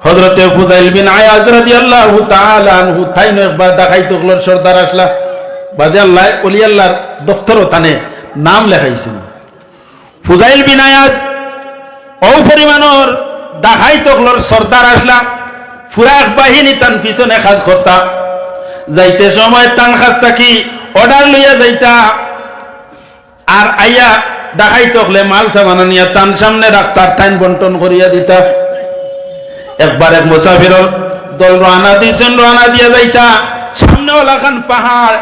হযরতে ফুযাইল বিন আয়াজ রাদিয়াল্লাহু তাআলা আনহু তাইনো একবার ডাকাইতগুলোর সর্দার আসলা বাদে আল্লাহ ওলি আল্লাহর দফতরও তানে নাম লেখাইছিল। ফুযাইল বিন আয়াজ ও পরিমাণর ডাকাইতগুলোর সর্দার আসলা পুরা এক বাহিনী তান পিছনে কাজ করতা যাইতে সময় তান কাজ থাকি অর্ডার লইয়া যাইতা আর আইয়া ডাকাইতকলে মাল সামানা নিয়া তান সামনে রাখতার টাইম বন্টন করিয়া দিতা। একবার এক মুসাফিরের দল রওনা দিয়েছেন, রওনা দিয়া যাইতা সামনে ওলাখান পাহাড়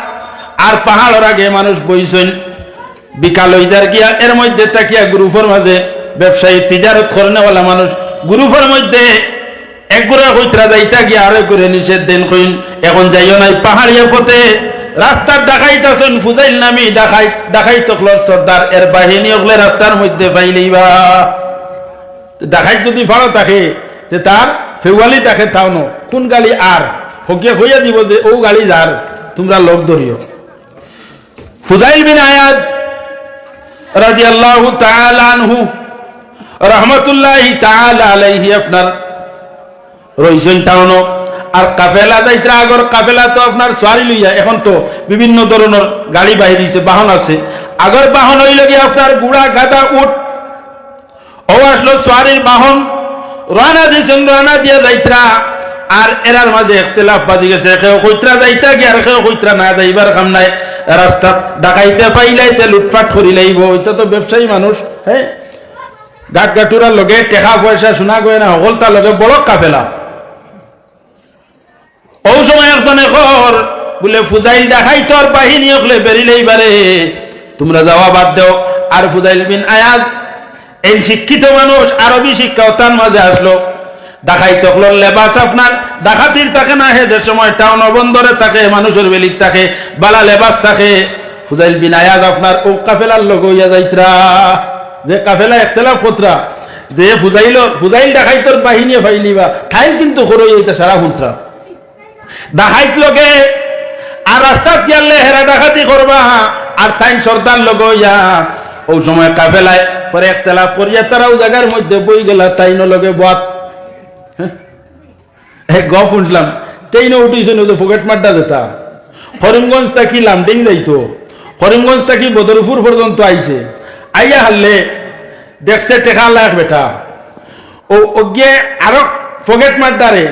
আর পাহাড়ের আগে মানুষ বইছেন বিকাল হইজার গিয়া এর মধ্যে তাকিয়া গ্রুপের মাঝে ব্যবসায়ী তিজারত করেনেওয়ালা মানুষ গ্রুপের মধ্যে এক করে কইতরা যাইতা গিয়া আরে করে নিষেধ দেন কইন এখন যাইও নাই পাহাড়িয়া পথে রাস্তার ডাকাইতাছেন ফুযাইল নামি ডাকাইতকলর সর্দার এর বাহিনী ওগুলো রাস্তার মধ্যে পাইলেইবা ডাকাইত যদি ভালো থাকে যে তার ফেওয়ালি তাকে তাও ন কোন গাড়ি আর হকিয়া হইয়া দিব যে ও গাড়ি যার তোমরা লোক ধরিও। ফুযাইল বিন আয়াজ রাদিয়াল্লাহু তাআলা আনহু রাহমাতুল্লাহি তাআলা আলাইহি আপনার রইছেন টাউন আর কাফেলা যাইত্রা আগর কাফেলা তো আপনার সওয়ারি লইয়া এখন তো বিভিন্ন ধরনের গাড়ি বাহির হইছে বাহন আছে আগর বাহন হইল গিয়ে আপনার গুড়া গাদা উট ও আসলো সওয়ারির বাহন রানা দিছেন রানা দিয়া যাইত্রা আর এরার মাঝে ইখতিলাফ বাজি গেছে কেউ কইত্রা যাইতা কি আর কেউ কইত্রা না যাইবার কাম নাই রাস্তা ডাকাইতে পাইলাইতে লুটপাট করি লাইব এটা তো ব্যবসায়ী মানুষ হ্যাঁ গাট গাটুরার লগে টাকা পয়সা শোনা গয় না হলতা লগে বড় কাফেলা ও সময় একজনে কর বলে ফুযাইল ডাকাইতর বাহিনী হলে বেরিলেইবারে তোমরা যাওয়া বাদ দাও। আর ফুযাইল বিন আয়াজ এই শিক্ষিত মানুষ আরবি শিক্ষা তার মাঝে আসলো ডাকাইতকলর লেবাস আপনার ডাকাতির থাকে না হে যে সময় টাউন বন্দরে থাকে মানুষের বেলিক থাকে বালা লেবাস থাকে। ফুযাইল বিন আয়াজ আপনার ও কাফেলার লোক হইয়া যাইত্রা যে কাফেলা ইখতিলাফ কতরা যে ফুযাইল ডাকাইতর বাহিনী ফাইলিবা টাইম কিন্তু করই এইটা সারা হুন্ত্রা ডাকাইত লোকে আর রাস্তা চললে হেরা ডাকাতি করবা আর টাইম সর্দার লোক হইয়া ও সময় কাফেলায় পরে ইখতিলাফ করিয়া তারাও জায়গার মধ্যে বই গেলা তাইনো লগে বাত গপ শুনলাম ট্রেনে উঠিছেন ওই যে ফকেট মাড্ডা যেটা করিমগঞ্জ থাকি লামডিং যাইতো করিমগঞ্জ থাকি বদরপুর পর্যন্ত আইছে আইয়া হারলে দেখছে টেকা লাখ বেটা ও গিয়ে আরো ফকেট মাড্ডারে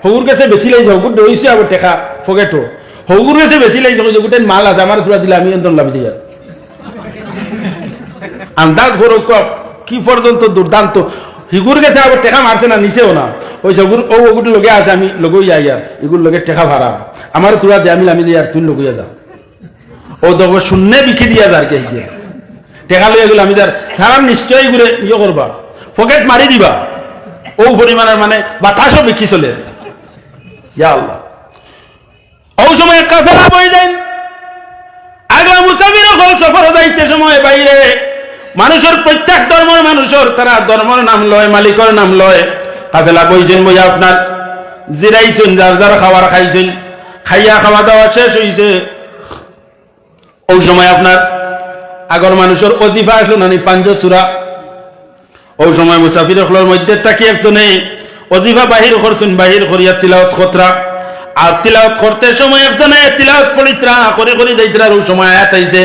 হগুর কাছে বেশি লাইছে হগুর দইছে আবার টেকা ফকেটও হগুর কাছে বেশি লাইছে গোটে মাল আছে আমার তোরা দিলে আমি এন্তন লাভ দিয়া আন্দাজ করো কি পর্যন্ত দুর্দান্ত হিগুর গেছে আবার টেকা মারছে না নিছেও না ওই সগুর ও ওগুটি লগে আছে আমি লগই যাই আর এগুর লগে টেকা ভাড়া আমার তোরা দে আমি দিই আর তুই লগইয়া যা ও তো শূন্য বিখি দিয়া যার কে টেকা লইয়া গেলে আমি যার সারা নিশ্চয়ই ঘুরে ইয়ে করবা পকেট মারি দিবা ও পরিমাণের মানে বাতাসও বিখি চলে ইয়া আল্লাহ। ও সময় কাফেলা বই দেন আগলা মুসাফির হল সফর যাইতে সময় বাইরে মানুষের প্রত্যেক ধর্মের মানুষের তারা ধর্মের নাম লয় মালিকের নাম লয় কাফেলা বইছেন বইয়া আপনার জিরাইছেন যার যার খাবার খাইছেন খাইয়া খাওয়া দাওয়া শেষ হইছে ওই সময় আপনার আগর মানুষের ওজিফা আসলো নানি পাঞ্জ সূরা ওই সময় মুসাফির হলের মধ্যে তাকি একজনে ওজিফা বাহির করছেন বাহির করিয়া তিলাওয়াত খতরা আর তিলাওয়াত করতে সময় একজনে তিলাওয়াত পড়িত্রা করে করে যাইত্রা ওই সময় আয়াত আইছে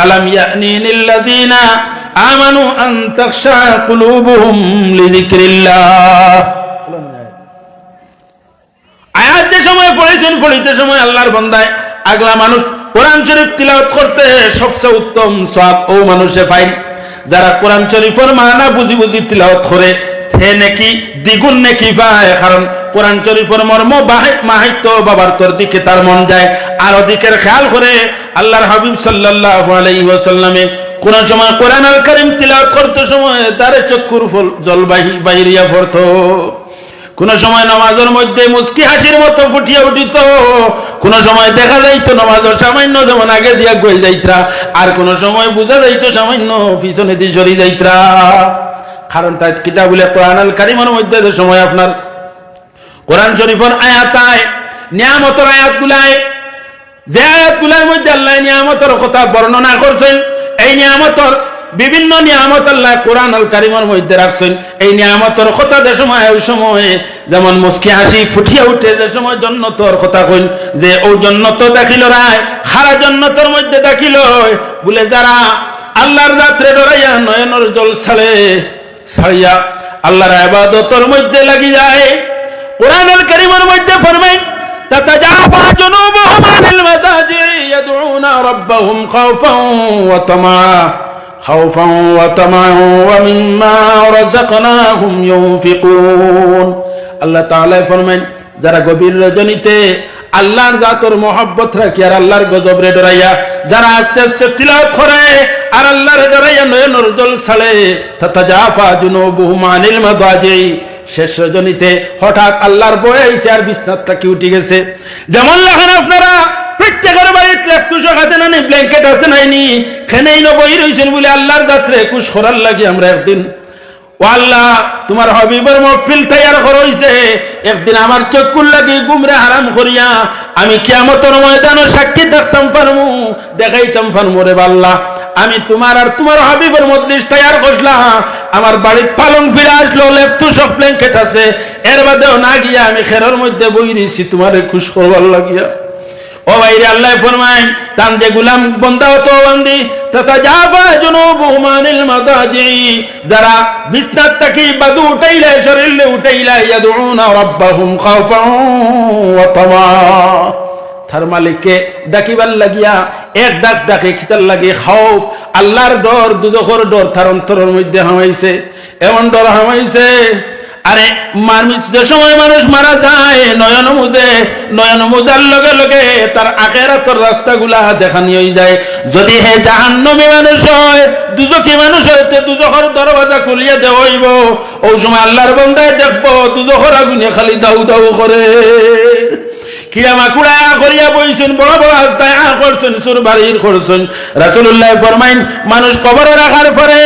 আলাম ইয়ানি লিল্লাযিনা আমানু আন তাখশা কুলুবুহুম লিযিকরিল্লাহ আয়াতে সময় পড়েছেন পড়িতে সময় আল্লাহর বান্দায় আগলা মানুষ কোরআন শরীফ তিলাওয়াত করতে সবচেয়ে উত্তম সওয়াব ও মানুষে পায় যারা কোরআন শরীফের মানা বুঝি বুঝি তিলাওয়াত করে হে নেকি দ্বিগুণ নেকি পায় কারণ কোরআন শরীফের মর্ম মাহাত্য বাবার তোর দিকে তার মন যায় আর ওদিকের খেয়াল করে আল্লাহর হাবিব সাল্লাল্লাহু আলাইহি ওয়াসাল্লামে কোন সময় কোরআন আল কারীম তিলাওয়াত করতে সময় তার চক্ষুর জল বাহিরিয়া পড়তো কোন সময় নামাজের মধ্যে মুস্কি হাসির মতো ফুটিয়া উঠিত কোন সময় দেখা যাইতো নামাজের সামান্য যেমন আগে দিয়া গই যাইত্রা আর কোন সময় বুঝা যাইতো সামান্য পিছনে দিয়ে সরি যাইত্রা কারণটা কিতা বলে কোরআন আল কারীমের মধ্যে যে সময় আপনার কোরআন শরীফের আয়াতায় নিয়ামতের আয়াতগুলায় যে আয়াতগুলোর মধ্যে আল্লাহ নিয়ামতের কথা বর্ণনা করছেন এই নিয়ামতের বিভিন্ন নিয়ামত আল্লাহ কোরআন আল কারিমের মধ্যে রাখছেন। এই নিয়ামতের কথা যে সময় ওই সময়ে যেমন মুস্কি হাসি ফুটিয়া উঠে, যে সময় জান্নাতের কথা কইন যে ও জান্নাত দাখিল রায় খারা জান্নাতের মধ্যে দাখিল হয় বলে যারা আল্লাহর রাত্রে ডরাইয়া নয়নের জল ছাড়িয়া আল্লাহর ইবাদতের মধ্যে লাগি যায়। কোরআন আল কারিমের মধ্যে ফরমায় تتجافى جنوبهم عن المضاجع يدعون ربهم خوفا وطمعا ومما رزقناهم ينفقون। আল্লাহ তাআলা ফরমায় যারা গভীর রজনীতে আল্লাহর জাতের মহব্বত রাখি আর আল্লাহর গজবরে ডরাইয়া যারা আস্তে আস্তে তিলাওয়াত করে আর আল্লাহর ডরাইয়া নয়নের জল ছাড়ে, তাতাজাফা জুনুবুহুম আনিল মাদাজি, শেষ রজনীতে হঠাৎ আল্লাহর বয়ে আইছে আর বিছনাত থেকে উঠে গেছে। যেমন লেখেন আপনারা প্রত্যেকের বাড়িতে লেপতুষক আছে না, ব্ল্যাঙ্কেট আছে নাইনি, খেনেই না বই রয়েছেন বলে আল্লাহর যাত্রে কুশ করার লাগে আমরা একদিন ও আল্লাহ তোমার হাবিবের মহফিল তৈয়ার করইছে, একদিন আমার চক্ষুর লাগি গুমরে হারাম করিয়া আমি কিয়ামতের ময়দানে সাক্ষী থাকতাম পারমু, দেখাইতাম পারমু রে আল্লাহ আমি তোমার আর তোমার হাবিবের মজলিস তৈয়ার করলাম, আমার বাড়ির পালং ফিরে আসলো, লেপতুষক ব্ল্যাঙ্কেট আছে, এর বাদেও না গিয়া আমি খেরের মধ্যে বই রয়েছি তোমারে খুশ করবার লাগিয়া। ও ভাইরে আল্লাহ ফরমায় তান যে গুলাম বন্দা হতো বন্দি তাতাজাফা জুনুবুহুম আনিল মাদাজি, যারা বিছনাত থেকে বাদু উঠাইলা শরীরে উঠাইলা ইয়াদউনা রাব্বাহুম খাওফান ওয়া তামা, তার মালিককে ডাকিবার লাগিয়া এক ডাক ডাকে খিতার লাগে খাউফ, আল্লাহর ডর, দুজখের ডর তার অন্তরের মধ্যে হামাইছে, এমন ডর হামাইছে। আরে যে সময় মানুষ মারা যায় নয়ন মুজার লগে লগে তার আখিরাতের রাস্তাগুলা দেখানি হয়ে যায়। যদি হে জাহান্নামী মানুষ হয়, দুজখী মানুষ হইতে দুজখের দরওয়াজা খুলিয়া দেওয়া হইব, ওই সময় আল্লাহর বান্দায় দেখবো দুজখের আগুনে খালি দাউ দাউ করে কিয়ামা কুড়ায় করিয়া বইছেন, বড় বড় রাস্তায় করছেন, সুর বাড়ির করছেন। রাসূলুল্লাহ ফরমাইন মানুষ কবরে রাখার পরে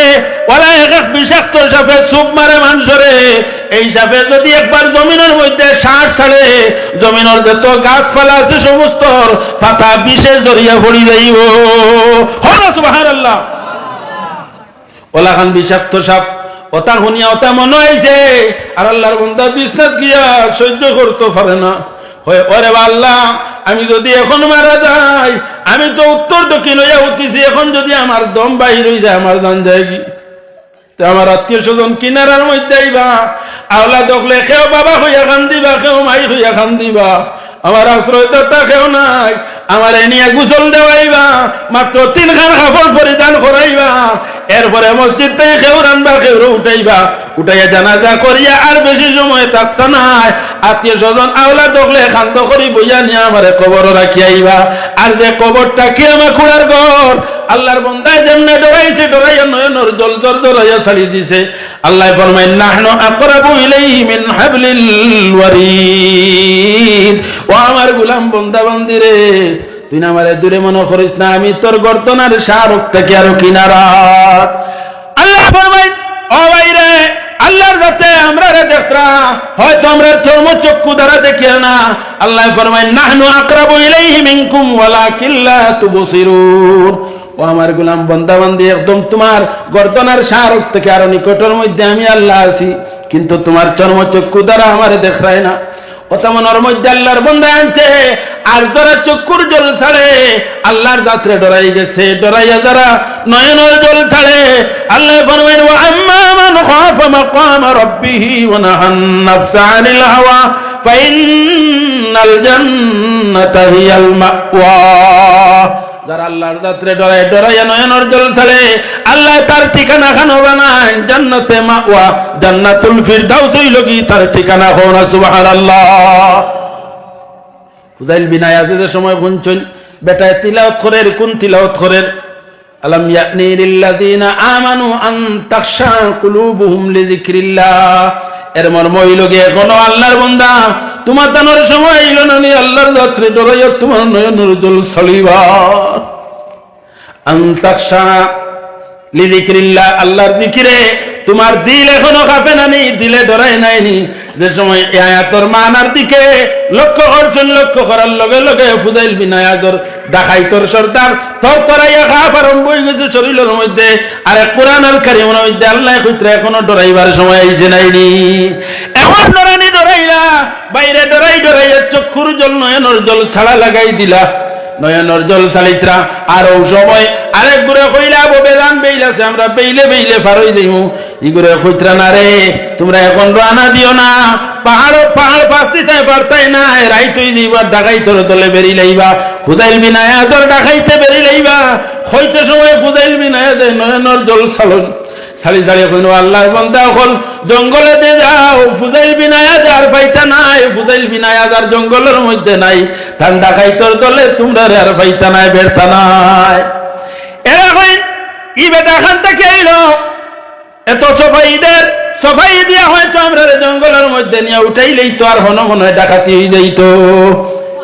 ওলা এক বিষাক্ত সাপে চুপ মারে মানুষরে, এই সাপে যদি একবার জমিনের মধ্যে শ্বাস ছাড়ে জমিনের যত গাছপালা আছে সমস্ত পাতা বিষে জড়িয়া পড়ি যাইব। সুবহানাল্লাহ। ওলা খান বিষাক্ত সাপ, ওটা শুনিয়া ওটা মনে হয়েছে আর আল্লাহর বান্দা বিছনাত গিয়া সহ্য করতে পারে না, ওরে আল্লাহ আমি যদি এখন মারা যাই, আমি তো উত্তর দক্ষিণ হইয়া উঠতেছি, এখন যদি আমার দম বাহির হয়ে যায় আমার জান যায় কি, আমার আত্মীয় স্বজন কিনারার মধ্যে আইবা, আওলা দেখলে কেউ বাবা হইয়া খান দিবা, কেউ মাই হইয়া খান দিবা, আমার আশ্রয়দাতা কেউ নাই, আমার এনিয়া গোসল দেওয়াইবা, মাত্র 3 খান কাপড় পরিধান করাইবা, এরপরে মসজিদ থেকে কেউ রানবা, কেউ উঠাইবা, উঠাইয়া জানাজা করিয়া আর বেশি সময় থাকতা নাই, আত্মীয় স্বজন আওলা দেখলে খান্ত করি বইয়া নিয়ে আমারে কবর রাখি আইবা। আর যে কবরটা কি আমার খুঁড়ার ঘর, আল্লাহর বান্দায় যেমনে ডরাইছে ডরাইয়া নয়নের জল জল ডরাইয়া ছাড়ি দিছে। আল্লাহ ফরমায় নাহনু আকরাবু ইলাইহি মিন হাবলিল ওয়ারিদ, ও আমার গোলাম বান্দা বান্দি রে তুই না আমারে দূরে মনে করিস না, আমি তোর গর্দনের শাহরুখ থেকে আরো কিনারাত। আল্লাহ ফরমায় ও ভাইরে আল্লাহর কাছে আমরা রে দেখরা হয়তো আমরা চর্মচক্ষু দ্বারা দেখি না, আল্লাহ ফরমায় নাহনু আকরাবু ইলাইহি মিনকুম ওয়ালাকিন লা তুবসিরুন, ও আমার গোলাম বান্দা বান্দি একদম তোমার গর্দনের শাহরুখ থেকে আরো নিকটের মধ্যে আমি আল্লাহ আছি, কিন্তু তোমার চর্মচক্ষু দ্বারা আমারে দেখরাই না। ওটা মনের মধ্যে আল্লাহর বান্দা আনছে, আর যারা চক্ষুর জল ছাড়ে আল্লাহর যাত্রে ডরাই গেছে, ডরাইয়া যারা নয়নের জল ছাড়ে আল্লাহ ফরমায় ওয়া আম্মা মান খাফা মাকাম রাব্বিহি ওয়া নাহান নাফসা আনিল হাওয়া ফাইন্নাল জান্নাতা হিয়াল মাওয়া, যারা আল্লাহর যাত্রে ডরায় ডরাইয়া নয়নের জল ছাড়ে আল্লাহ তার ঠিকানা খানো বানায় জান্নাতে মাওয়া, জান্নাতুল ফিরদাউস হইল কি তার ঠিকানা। হোনা সুবহানাল্লাহ। ফুজাইল বিন আয়াজের সময় শুনছেন বেটায় তিলাওয়াত করেন, কোন তিলাওয়াত করেন? আলাম ইয়ানি লিল্লাযিনা আমানু আন তাখশা কুলুবুহুম লিযিকরিল্লাহ, এর মর্ম হইল কি এখনো আল্লাহর বান্দা তোমার দানোর সময় হইল না, আল্লাহর যাত্রে ডরাইয়া তোমার নয়নের জল ছাড়িবা। আন তাখশা লিযিকরিল্লাহ, আল্লাহর জিকিরে তোমার দিল এখনো কাঁপে নানি, দিলে ডরাই নাইনি? যে সময় এই আয়াতর মানার দিকে লক্ষ্য করছেন, লক্ষ্য করার লগে লগে ফুজাইল বিন আয়াজর ডাকাইতর সর্দার থরথরাইয়া কাঁপ আরম্ভ হয়ে গেছে শরীরের মধ্যে। আর কোরআনুল কারীমের মধ্যে আল্লাহ কইত্রা এখনো ডরাইবার সময় আইছে নাইনি। এখন ডরানি ডরাইলা, বাইরে ডরাই ডরাইয়া চক্ষুর জল নয়নের জল ছাড়া লাগাই দিলা, নয়নের জল চালিত্রা। আর ও সময় আরেক গুড়ে কইলা বেদান বেইলাছে, আমরা বেইলে বেইলে ফারই দিমু। ইগুরে কইত্রা না রে, তোমরা এখন রানা দিও না, পাহাড় পাশ দিতে পারতাই না, রাইতই দিবা ডাকাইতর দলে বেরি লাইবা, ফুজাইল বিন আয়াজর ডাকাইতে বেরি লাইবা। হইতে সময় ফুজাইল বিন আয়াজে নয়নের জল ছাড়ি ছাড়িয়ে কইনো আল্লাহর বান্দা হল জঙ্গলে দিয়ে যাও, ফুজাইল বিন আয়াজ আর পাইতা নাই, ফুজাইল বিন আয়াজ আর জঙ্গলের মধ্যে নাই, তার ডাকাইতর দলে তোমরা আর পাইতা নাই, বেরতা নাই। এরা কইন ই বেটা খান থেকে আইলো, এত সফাই দিয়া হয়তো আমরা জঙ্গলের মধ্যে নিয়ে উঠাইলেই তো আর হন মনে হয় ডাকাতি হয়ে যাইত।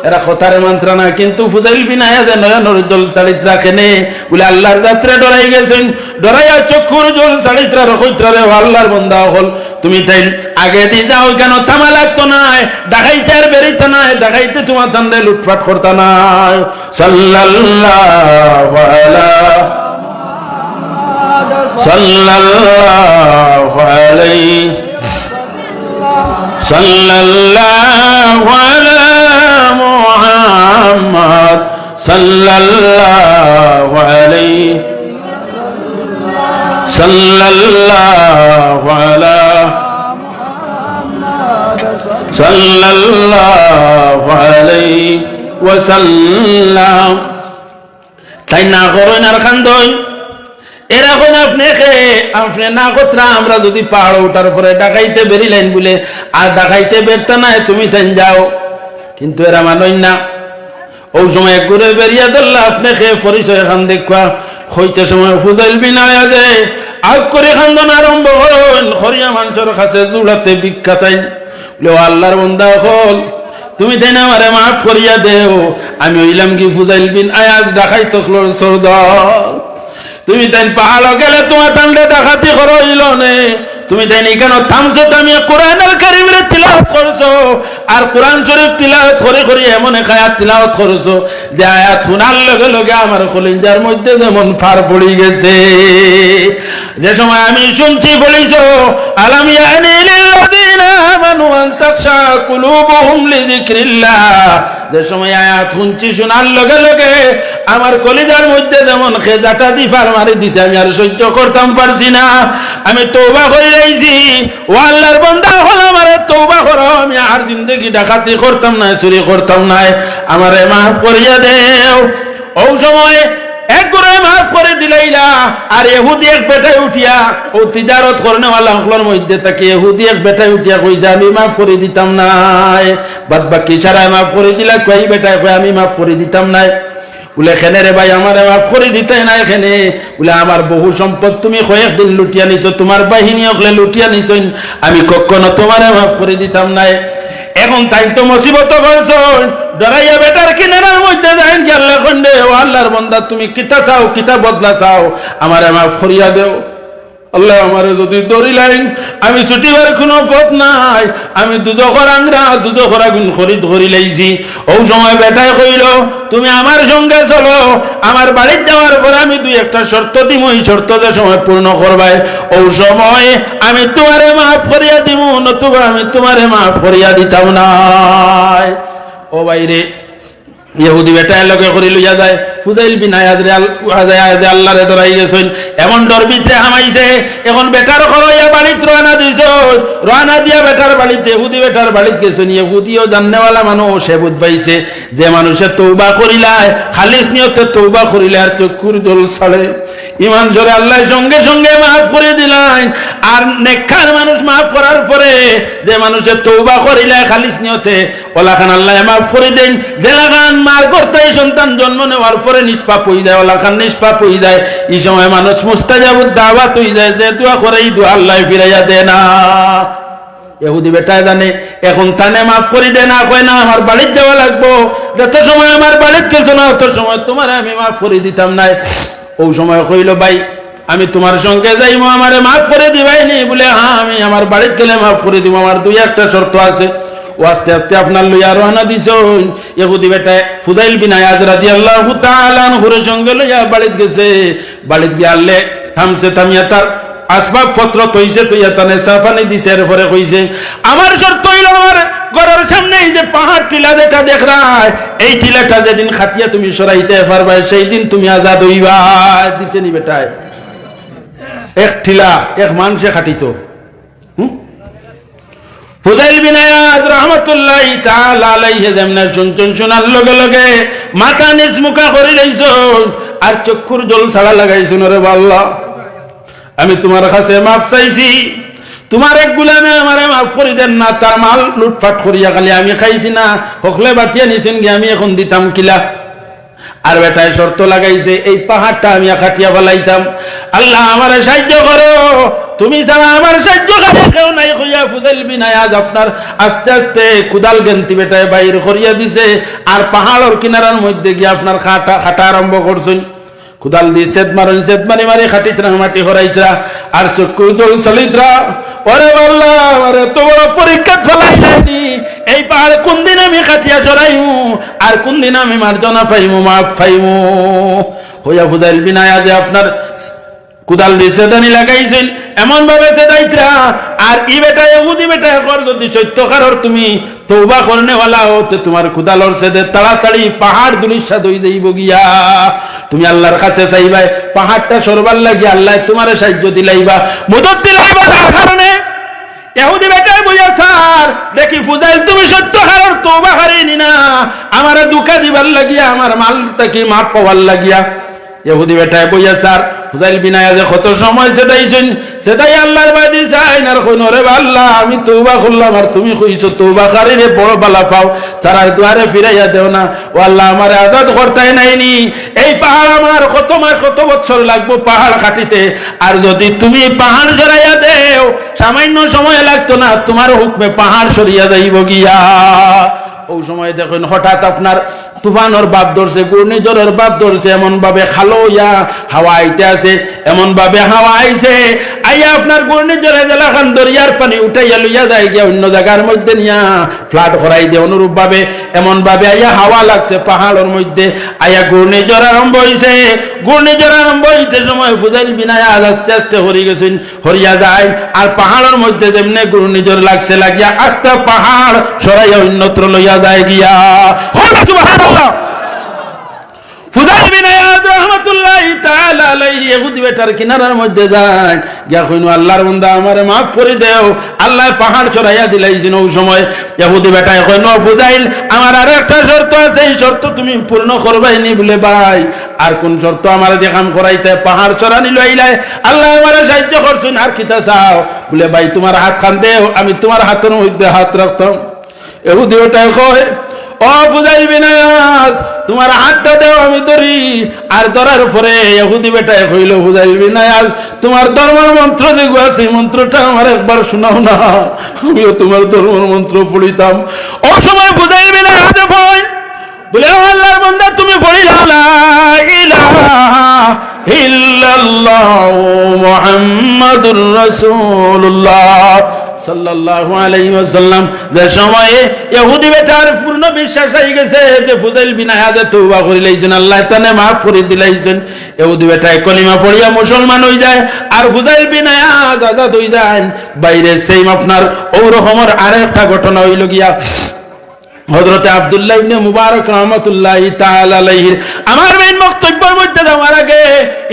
এরা কথারে মন্ত্রা না, কিন্তু ফুজাইল বিন আয়াজে নয়নের জল ছাড়িত রাখেনে বলে আল্লাহর যাত্রে ডরাই গেছেন, ডরাইয়া চক্ষুর জল ছাড়িত্রা রকইত্রা রে আল্লাহর বান্দা হল তুমি তাই আগে দিয়ে যাও কেন? থামা লাগতো নাই, ডাকাইতে আর বেরিত নাই, ডাকাইতে তোমার ধান্দে লুটপাট করতা নাই। সাল্লাল্লাহু আলাইহি সাল্লাল্লাহু আলা মুহাম্মদ সাল্লাল্লাহু আলাইহি সাল্লাল্লাহু আলা সাল্লাল্লাহু আলাইহি ওয়াসাল্লাম। তাই না করেন আর খান্দই এরকম আপনি না কতরা আমরা যদি পাহাড় ওঠার পরে ডাকাইতে বেরিলেন বলে আর ডাকাইতে বেরতা নাই তুমি তাই যাও, কিন্তু এরা মানই না। ওই সময় ঘুরে বেরিয়ে ধরলা আপনি খেয়ে পরিচয় খান দেখা হইতে সময় ফুজাইল বিন আয়াজে আগ করে খান্দন আরম্ভ করেন, হরিয়া মানুষের কাছে জুড়াতে ভিক্ষা চাই। আল্লাহর বান্দা হল তুমি তাই না আমারে মাফ করিয়া দেও, আমি হইলাম কি ফুজাইল বিন আয়াজ ডাকাইত সর্দার। তুমি তাই পাহাড় গেলে তোমার তান্ডে ডাকাতি করো হইল নে, তুমি তাই কেন থামছো? তুমি কোরআনুল কারীমের তিলাওয়াত করছো, আর কোরআন শরীফ তিলাওয়াত করে করে এমন এক আয়াত তিলাওয়াত করছো যে আয়াত শোনার লগে লগে আমার কলিজার মধ্যে যেমন ফার পড়ে গেছে। যে সময় আমি শুনছি বলিছো আলাম ইয়ানি লিল্লাযিনা আমানু আন তাখশা কুলুবুহুম লিযিকরিল্লাহ, যে সময় আয়াত শুনছি শোনার লগে লগে আমার কলিজার মধ্যে যেমন খেজাটা দি ফার মারি দিছে, আমি আর সহ্য করতাম পারছি না, আমি তওবা করে লাইছি। ও আল্লাহর বান্দা হল আমারে তওবা করো, আমি আর জিন্দেগি ডাকাতি করতাম না, চুরি করতাম না, আমারে মাফ করিয়া দেও। ও সময় এক করে মাফ করে দিলাইলা। আর ইহুদি এক বেটায় উঠিয়া ও তিজারত করনেওয়ালা হকলের মধ্যে তাকে ইহুদি এক বেটায় উঠিয়া কইছে আমি মাফ করে দিতাম নাই, বাদ বাকি সারা মাফ করে দিলা, কই বেটায় কই আমি মাফ করে দিতাম নাই। বলে খেনে রে ভাই আমারে মাফ করে দিতে না এখানে, বলে আমার বহু সম্পদ তুমি কয়েকদিন লুটিয়া নিছো, তোমার বাহিনী হকলে লুটিয়া নিছো, আমি কখনো তোমারে মাফ করে দিতাম নাই। এখন তাই তো মুসিবত করছো, ডরাইয়া বেটার কিনারার মধ্যে যাই গেল খন্ডে। ও আল্লাহর বান্দা তুমি কিতা চাও, কিতা বদলা চাও, আমারে মাফ করিয়া দেও। আল্লাহ আমারে যদি ধরিলাইন আমি ছুটিবার কোনো পথ নাই, আমি দুজখর আংরা দুজখর আগুন খরিদ ধরি লাইছি। ও সময় বেটায় কইল তুমি আমার সঙ্গে চলো, আমার বাড়ির যাওয়ার পরে আমি দুই একটা শর্ত দিব, এই শর্ত যে সময় পূর্ণ করবাই ও সময় আমি তোমারে মাফ করিয়া দিব, নতুবা আমি তোমারে মাফ করিয়া দিতাম না। ও বাইরে ইহুদি বেটায় লগে করে লইয়া যায় ফুজাইল বিন আয়াজ আল্লাহরে ডরাই গেছেন, এমন ডর ভিতরে হামাইছে। এখন বেটার খরইয়া বাড়িত রানা দিছ, রানা দিয়া বেটার বাড়িতে ইহুদি বেটার বাড়িত গেছেন। ইহুদিও জাননেওয়ালা মানুষ সে বুঝ পাইছে যে মানুষের তওবা করিলায় খালিস নিয়তে তওবা করিলে আর চক্ষুর জল ছাড়ে ইমান জোরে আল্লাহ সঙ্গে সঙ্গে মাফ করে দিলেন। আর নেককার মানুষ মাফ করার পরে যে মানুষের তওবা করিলে খালিস নিয়তে ওলাখান আল্লাহ মাফ করে দেন। জেলাখান মার করতে সন্তান জন্ম নেওয়ার পরে নিষ্পাপ হয়ে যায়, ওলাখান নিষ্পাপ হয়ে যায়। এই সময় মানুষ মুস্তাজাবুদ দাওয়াত হয়ে যায়, যে দোয়া করে এই দোয়া আল্লাহ ফিরাইয়া দেয় না। ইহুদি বেটায় জানে এখন তানে মাফ করে দে না, কয় না আমার বাড়ির যাওয়া লাগবো, যত সময় আমার বাড়ির গেছো না অত সময় তোমার আমি মাফ করে দিতাম নাই। ও সময় কইল ভাই আমি তোমার সঙ্গে যাইমু, আমারে মাফ করে দিবাইনি? বলে হ্যাঁ, আমি আমার বাড়িতে গেলে মাফ করে দিব, আমার দুই একটা শর্ত আছে। ও আস্তে আস্তে আপনার লইয়া রওনা দিছেন। ইহুদি বেটা ফুদাইল বিন আয়াজ রাদিয়াল্লাহু তাআলা আনহুর সঙ্গে লইয়া বাড়িতে গেছে। বাড়িতে গিয়ে আল্লে থামছে, থামিয়া তার আসবাব পত্র তৈছে, তুইয়া তানে সাফানি দিছে। এরপরে কইছে আমার শর্ত হইল, আমার ঘরের সামনে এই যে পাহাড় টিলা যেটা দেখরাই, এই টিলাটা যেদিন খাটিয়া তুমি সরাইতে পারবা সেই দিন তুমি আজাদ হইবা। দিছে নি বেটায়? এক টিলা এক মানুষে খাটিত। ফুদাইল বিন আয়াজ রাহমাতুল্লাহি তাআলা আলাইহি যেমনে শুনছেন, শোনার লগে লগে মাথা নিচ মুখা করে লইছন আর চক্ষুর জল ছাড়া লাগাইছন। ওরে আল্লাহ, আমি তোমার কাছে মাফ চাইছি, তোমার এক গুলামে আমারে মাফ করে দেন না। তার মাল লুটপাট করিয়া খালি আমি খাইছি না, হকলে বাটিয়া নিছেন গিয়ে আমি এখন দিতাম কিলা। আর বেটায় শর্ত লাগাইছে এই পাহাড়টা আমি খাটিয়া ফেলাইতাম। আল্লাহ আমারে সাহায্য করো, তুমি ছাড়া আমার সাহায্য করে কেউ নাই। কইয়া ফুদাইল বিন আয়াজ আপনার আস্তে আস্তে কুদাল গেন্তি বেটায় বাইর করিয়া দিছে আর পাহাড়ের কিনারার মধ্যে গিয়ে আপনার খাটা আরম্ভ করছেন। কুদাল দিয়ে সেদ মারেন, সেদ মারি মারি খাটিতরা মাটি হরাইতরা আর চক্ষু জল চলিতরা। ওরে আল্লাহ, আমার এত বড় পরীক্ষা ফেলাই যায়নি। এই পাহাড়ে কোন দিন আমি খাটিয়া সরাইমু আর কোন দিন আমি মার্জনা পাইমু, মাফ পাইমু। হইয়া ফুদাইল বিন আয়াজ আপনার কুদাল দিয়ে সেদানি লাগাইছেন, এমন ভাবে সেদাইতরা। আর ই বেটা ইহুদি বেটা কর, যদি সত্যকারর তুমি তওবা করনেওয়ালা হতে তোমার কুদালর সেদে তাড়াতাড়ি পাহাড় দুলিশাদ হই যাইব গিয়া। তুমি আল্লাহর কাছে চাইবাই পাহাড়টা সরবার লাগি, আল্লাহ তোমারে সাহায্য দিলাইবা, মদত দিলাইবা। তার কারণে ইহুদি বেটা বইয়া স্যার দেখি ফুদাইল তুমি সত্যকারর তওবা করিনি না, আমারে দুঃখা দিবার লাগিয়া, আমার মালটা কি মাপ পাওয়ার লাগিয়া। ইহুদি বেটায় বইয়া স্যার ফুদাইল বিন আয়াজে কত সময় সেটাইছেন, সেটাই আল্লাহর বাদি চাইন। আর কইন রে আল্লাহ, আমি তওবা করলাম আর তুমি কইছো তওবা কারীরে বড় বালা পাও, তারার দুয়ারে ফিরাইয়া দেও না। ও আল্লাহ, আমারে আজাদ করতে নাইনি। এই পাহাড় আমার কত মাস কত বছর লাগবো পাহাড় কাটিতে, আর যদি তুমি পাহাড় সরাইয়া দেও সামান্য সময় লাগতো না, তোমার হুকমে পাহাড় সরিয়া যাইব গিয়া। ওই সময় দেখুন হঠাৎ আপনার তুফানোর বাপ ধরছে, ঘূর্ণিঝড়ের বাপ ধরছে, এমন ভাবে খালো ইয়া হাওয়া আইতে আছে, এমন ভাবে হাওয়া আইছে আইয়া আপনার ঘূর্ণিঝড়ে জেলাখান দরিয়ার পানি উঠাইয়া লইয়া যায় গিয়া অন্য জায়গার মধ্যে নিয়া ফ্লাড করাই দিয়ে। অনুরূপ ভাবে এমন ভাবে আইয়া হাওয়া লাগছে পাহাড়ের মধ্যে, আইয়া ঘূর্ণিঝড় আরম্ভ হইছে। ঘূর্ণিঝড় আরম্ভ হইতে সময় ফুদাইল বিন আয়াজ আস্তে আস্তে হরি গেছেন, হরিয়া যায়। আর পাহাড়ের মধ্যে যেমনে ঘূর্ণিঝড় লাগছে লাগিয়া আস্তে পাহাড় সরাইয়া অন্যত্র লইয়া যায় গিয়া। সুবহানাল্লাহ। ফুদাইল বিন আয়াজ রাহমাতুল্লাহি তাআলা আলাইহি ইহুদি বেটার কিনারার মধ্যে যায় গিয়া কইনো আল্লাহর বান্দা আমারে maaf করে দাও, আল্লাহ পাহাড় চড়াইয়া দিলাইছেন। ওই সময় ইহুদি বেটায় কইনো ফুদাইল আমার আর একটা শর্ত আছে, এই শর্ত তুমি পূর্ণ করবাইনি। বলে ভাই আর কোন শর্ত? আমারে দেখাম করাইতে পাহাড় চড়ানি লইলাই, আল্লাহ আমারে সাহায্য করছেন, আর কিতা চাও? বলে ভাই তোমার হাত খান দেও, আমি তোমার হাতের মধ্যে হাত রাখতাম। ইহুদি বেটায় কয় ও ফুদাইল বিন আয়াজ তোমার হাতটা দেও আমি ধরি। আর ধরার পরে ইহুদি বেটায় কইল ফুদাইল বিন আয়াজ তোমার ধর্মের মন্ত্র যেগু আছে মন্ত্রটা আমার একবার শোনাও না, আমিও তোমার ধর্মের মন্ত্র পড়িতাম। ও সময় ফুদাইল বিন আয়াজ বলে আল্লাহর বান্দা তুমি পড়িলা লা ইলাহা ইল্লাল্লাহু মুহাম্মাদুর রাসূলুল্লাহ সাল্লাল্লাহু আলাইহি ওয়াসাল্লাম। যে সময়ে ইহুদি বেটার পূর্ণ বিশ্বাস হয়ে গেছে যে ফুদাইল বিন আয়াজ তওবা করিলাইছেন, আল্লাহ তানে maaf করে দিলাইছেন। ইহুদি বেটায় কলিমা পড়িয়া মুসলমান হই যায় আর ফুদাইল বিন আয়াজ আজাদ হই যায়। বাইরে সেম আপনার ওই রকমের আরেকটা ঘটনা হইল গিয়া হযরতে আব্দুল্লাহ ইবনে মুবারক রাহমাতুল্লাহি তাআলা আলাইহি। আমার মেইন বক্তব্যের মধ্যে যাওয়ার আগে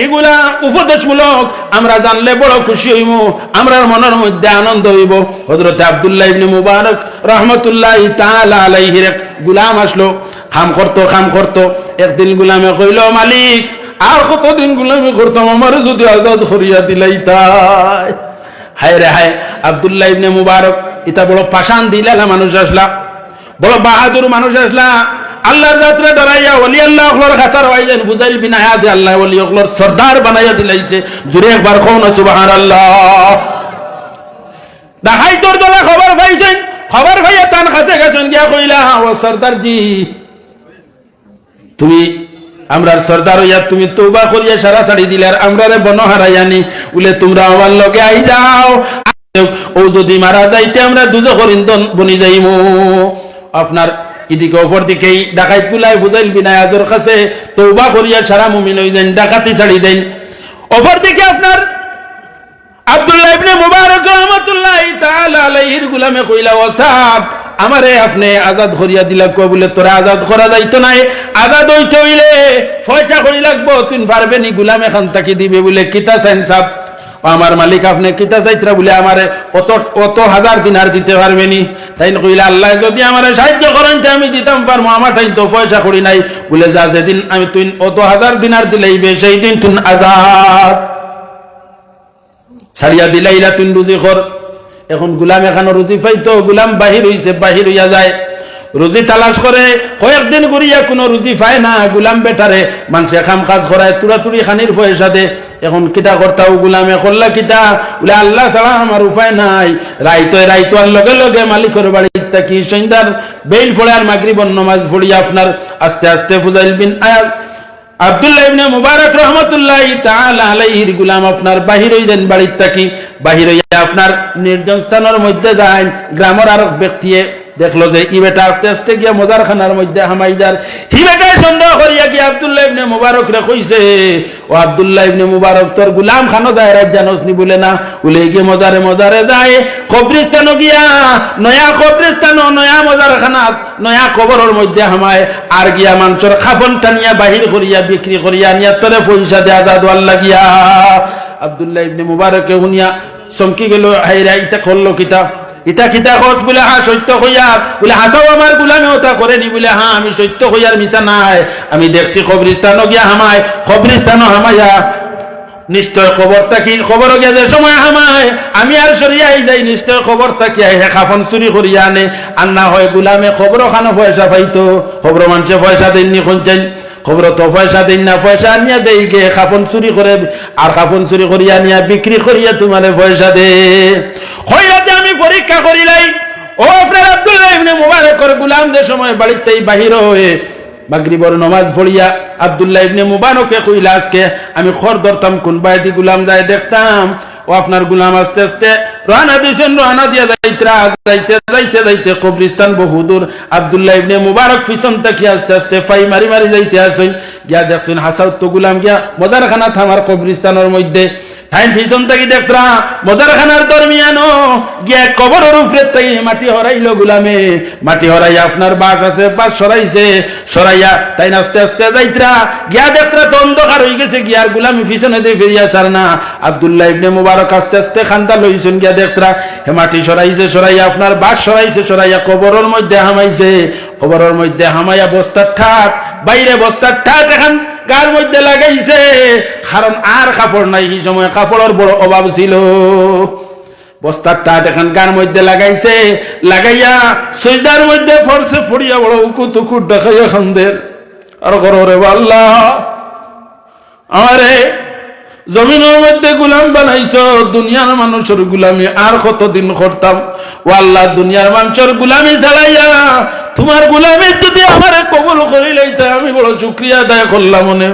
এগুলা উপদেশমূলক আমরা জানলে বড় খুশি হইব, আমরার মনের মধ্যে আনন্দ হইব। হযরতে আব্দুল্লাহ ইবনে মুবারক রাহমাতুল্লাহি তাআলা আলাইহির এক গোলাম আসলো, কাম করতো। একদিন গোলামে কইল মালিক আর কতদিন গোলামি করতাম, আমার যদি আজাদ করিয়া দিলাইতাই। হায় রে হায়, আব্দুল্লাহ ইবনে মুবারক এটা বড় পাষাণ দিলালা মানুষ আসলা, বড় বাহাদুর মানুষ আসলা। আল্লাহর যাত্রা ডরাইয়া ওলি আল্লাহ ওগুলোর খাতার হইলেন। ফুদাইল বিন আয়াজ আল্লাহ ওলি ওগুলোর সর্দার বানাইয়া দিলাইছে। জুড়ে একবার কোন সুবহানাল্লাহ। দেখাই তোর দলা খবর পাইছেন, খবর পাইয়া তান কাছে গেছেন গিয়া কইলা ও সর্দার জি তুমি আমরার সর্দার হইয়া তুমি তওবা করিয়া সারা ছাড়ি দিলে আর আমরারে বন হারাইয়ানি বলে তোমরা আমার লগে আই যাও ও যদি মারা যাইতে আমরা দুজখের ইন্ধন বনি যাইমু আপনার এদিকে অপর দিকেই ডাকাইত গুলাই ফুজাইল বিন আয়াজের কাছে তওবা করিয়া সারা মুমিন হই দেন ডাকাতি ছাড়ি দেন অপর দিকে আপনার আব্দুল্লাহ ইবনে মুবারক রাহমাতুল্লাহি তাআলা আলাইহির গোলামে কইলা ওয়াসাব আমারে আপনি আজাদ করিয়া দিলা কই বলে তোরা আজাদ করা যাইতো নাই আজাদ হইতে হইলে পয়সা করি লাগবো তুই পারবে নি গোলাম এখান থেকে দিবে বলে কিতা চাইন সাহেব আমার মালিক আপনি কিতা চাইতরা বলে আমারে অত হাজার দিনার দিতে পারবে নি তাই কইলা আল্লাহ যদি আমারে সাহায্য করেন তে আমি দিতাম পারবো আমার তাই তো পয়সা করি নাই বলে যা যেদিন আমি তুই অত হাজার দিনার দিলেইবে সেই দিন তুই আজাদ সারিয়া দিলাইলা তুই রুজি কর এখন গোলাম এখানে রুজি পাইতো গোলাম বাহির হইছে বাহির হইয়া যায় রুজি তালাশ করে কয়েকদিন করিয়া কোনো রুজি পায় না গোলাম বেটারে মানুষে কাম কাজ করায় তুড়াতুড়ি খানির পয়সা দে এখন কিতা করতাও গোলামে করলা কিতা বলে আল্লাহ ছাড়া আমার উপায় নাই রাইতো আর লগে লগে মালিকের বাড়িতে থাকি সন্ধ্যার বেল পড়ে আর মাগরিবের নামাজ পড়িয়া আপনার আস্তে আস্তে ফুজাইল বিন আব্দুল্লাহ ইবনে মুবারক রাহমাতুল্লাহি তাআলা আলাইহির গোলাম আপনার বাহির হই যান বাড়ির থাকি বাহির হইয়া আপনার নির্জন স্থানের মধ্যে যায় গ্রামের আর ব্যক্তিয়ে দেখলো যে ই বেটা আস্তে আস্তে গিয়া মজার খানার মধ্যে হামাইদার হি বেটায় সন্দেহ করিয়া গিয়া আব্দুল্লাহ ইবনে মুবারক রে কইছে ও আব্দুল্লাহ ইবনে মুবারক তোর গোলাম খানো যায় রাত জানোস নি বলে না বলে গিয়ে মজারে যায় কবরস্থান গিয়া নয়া কবরস্থান নয়া মজার খানা নয়া কবরের মধ্যে হামায় আর গিয়া মানুষের খাফন টানিয়া বাহির করিয়া বিক্রি করিয়া নিয়া তোরে পয়সা দেয়া দাদু আল্লাহ গিয়া আব্দুল্লাহ ইবনে মুবারক হুনিয়া চমকি গেল হাইরা ইটা করলো কিতা ইটা কিতা খোঁজ বলে হ্যাঁ সত্য হইয়া বলে হাসাও আমার গোলামে ওটা করেনি বলে হ্যাঁ আমি সত্য হইয়ার মিশা নাই আমি দেখছি কবরস্থানও গিয়া হামায় কবরস্থানও হামাইয়া নিশ্চয় খবর গিয়া যে সময় হামায় আমি আর সরিয়াই যাই নিশ্চয় খবর তাকি হে খাফন চুরি করিয়া আনে আর না হয় গোলামে খবর খানো পয়সা পাইতো খবর মানুষে পয়সা দেননি শুনছেন খবর তো পয়সা দেন না পয়সা আনিয়া দেই গে খাফন চুরি করে আর খাফন চুরি করিয়া নিয়া বিক্রি করিয়া তোমারে পয়সা দে হইয়াতে আমি পরীক্ষা করিলাই ও আপনার আব্দুল্লাহ ইবনে মুবারকের গোলামদের সময় বাড়িতেই বাহির হয়ে মাগরিবের নামাজ পড়িয়া আব্দুল্লাহ ইবনে মুবারককে কইলা আজকে আমি খর ধরতাম কোন বাইদি গোলাম যায় দেখতাম ও আপনার গোলাম আস্তে আস্তে রানা দিয়েছেন রানা দিয়া যাইতে কবরস্থান বহুদূর আব্দুল্লাহ ইবনে মুবারক পিছন থেকে আস্তে আস্তে ফাই মারি যাইতে আসেন গিয়া দেখছেন হাসাউত তো গোলাম গিয়া মজার খানা থামার কবরস্থানের মধ্যে টাইম পিছন থেকে দেখতরা মজার খানার দরমিয়ানো গিয়া কবরের উপরে থেকে মাটি হরাইলো গোলামে মাটি হরাইয়া আপনার বাস আছে বাস সরাইয়া তাই আস্তে আস্তে যাইতরা গিয়া দেখতরা তো অন্ধকার হয়ে গেছে গিয়ার গোলামি পিছনে দিয়ে ফিরিয়া সার না আব্দুল্লাহ ইবনে মুবারক আস্তে আস্তে খান্দা লইছেন গিয়া দেখতরা হে মাটি সরাইয়া আপনার বাস সরাইয়া কবরের মধ্যে হামাইছে কবরের মধ্যে হামাইয়া বস্তার ঠাট বাইরে বস্তার ঠাট এখন গার মধ্যে লাগাইছে কারণ আর কাপড় নাই এই সময় কাপড়ের বড় অভাব ছিল বস্তার টাট এখন গার মধ্যে লাগাইছে লাগাইয়া সজদার মধ্যে পড়ছে ফড়িয়া বড় উকুতুকু দেখাইয়া খান্দের আর করে আল্লাহ আমারে জমিনের মধ্যে গোলাম বানাইছো দুনিয়ার মানুষের গোলামি আর কতদিন করতাম ও আল্লাহ দুনিয়ার মানুষের গোলামি চালাইয়া তোমার গোলামি যদি আমারে কবুল করিলেইতে আমি বড় শুকরিয়া আদায় করলাম মনে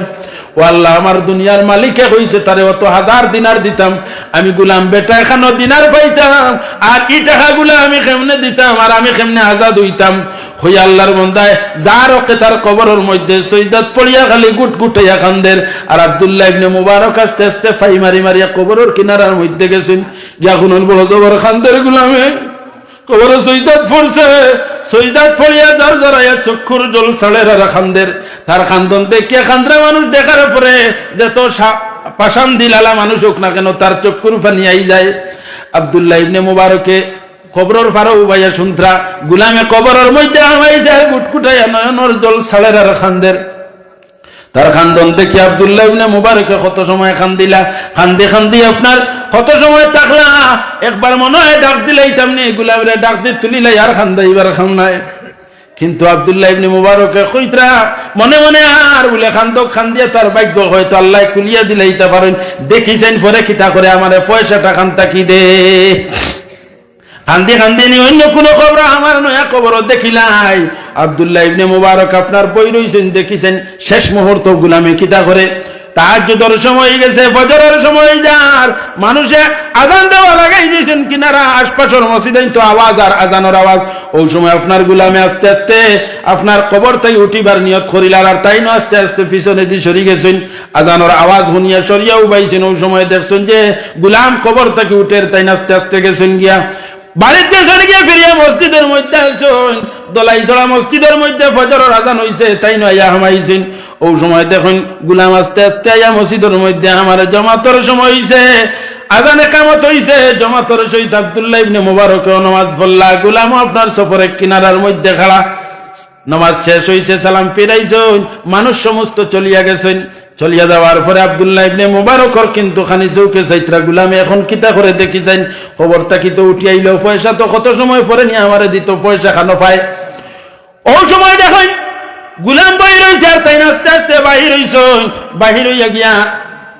ও আল্লাহ আমার দুনিয়ার মালিকে হইছে তারে অত হাজার দিনার দিতাম আমি গোলাম বেটা এখানো দিনার পাইতাম আর এই টাকাগুলো আমি কেমনে দিতাম আর আমি কেমনে আজাদ হইতাম হই আল্লাহর বান্দায় যার ওকে তার কবরের মধ্যে সজদাত পড়িয়া খালি গুটগুটাইয়া কান্দের আর আব্দুল্লাহ ইবনে মুবারক আস্তে আস্তে ফাই মারিয়া কবরের কিনারার মধ্যে গেছেন গিয়া শুনুন বড় জবর কান্দের গোলামে কবরে সজদাত পড়ছে সজদাত পড়িয়া জড়জড়াইয়া চক্ষুর জল ছাড়ের আর খান্দের তার খান্দন দেখিয়া খান্দ্রা মানুষ দেখার পরে যত পাষাণ দিলালা মানুষ হোক না কেন তার চক্ষুর পানি আই যায় আব্দুল্লাহ ইবনে মুবারকে কবরের ফারো উবাইয়া শুনত্রা গোলামে কবরের মধ্যে হামাইছে গুটগুটাইয়া নয়নের জল ছাড়ের আর খান্দের তার খান্দন দেখি আব্দুল্লাহ ইবনে মুবারকে কত সময় খান্দি আপনার কত সময় থাকলা একবার মনে হয় ডাক দিলেই তেমনি গোলামরে ডাক দিয়ে তুলিলাই আর খান্দাইবার খান্দায় কিন্তু আব্দুল্লাহ ইবনে মুবারকে কইতরা মনে মনে আর বলে খান্দিয়া তার ভাগ্য হয়তো আল্লাহ কুলিয়া দিলেইতে পারেন দেখিছেন পরে কিতা করে আমারে পয়সাটা খান্তা কি দে কান্দি নি অন্য কোনো খবর আমার নয়া খবর দেখিলাই আব্দুল্লাহ ইবনে মুবারক আপনার বই রইছেন দেখিছেন শেষ মুহূর্ত গুলামে কিতা করে তাহাজ্জুদের সময় গেছে ফজরের সময় যার মানুষে আযান দেওয়া লাগাই দিয়েছেন কিনারা আশপাশের মসজিদেই তো আওয়াজ আর আযানের আওয়াজ ওই সময় আপনার গুলামে আস্তে আস্তে আপনার কবর থেকে উঠিবার নিয়ত করিলার আর তাই না আস্তে আস্তে পিছনে দিয়ে সরি গেছেন আযানের আওয়াজ শুনিয়া সরিয়াও বাইছেন ওই সময় দেখছেন যে গুলাম কবর থেকে উঠে তাই না আস্তে আস্তে গেছেন গিয়া বাড়িতে চলে গিয়ে ফিরিয়া মসজিদের মধ্যে আসছেন দলাইছড়া মসজিদের মধ্যে ফজরের আযান হইছে তাই নয় হামাইছেন ওই সময় দেখুন গুলাম আস্তে আস্তে আইয়া মসজিদের মধ্যে আমার জামাতের সময় হইছে আযান ইকামত হইছে জামাতের সহিত আব্দুল্লাহ ইবনে মুবারক নামাজ পড়লা গুলাম আপনার সফরের কিনারার মধ্যে খাড়া নামাজ শেষ হইছে সালাম ফিরাইছেন মানুষ সমস্ত চলিয়া গেছেন চলিয়া যাওয়ার পরে আব্দুল্লাহ ইবনে মুবারকর কিন্তু খানি চৌকে চাইত্রা গুলামে এখন কিতা করে দেখিছেন খবরটা কি তো উঠি আইলো পয়সা তো কত সময় পরে নিয়ে আমারে দিত পয়সা খানো পায় ওই সময় দেখেন গুলাম বই রয়েছে আর তাই আস্তে আস্তে বাহির হইছেন বাহির হইয়া গিয়া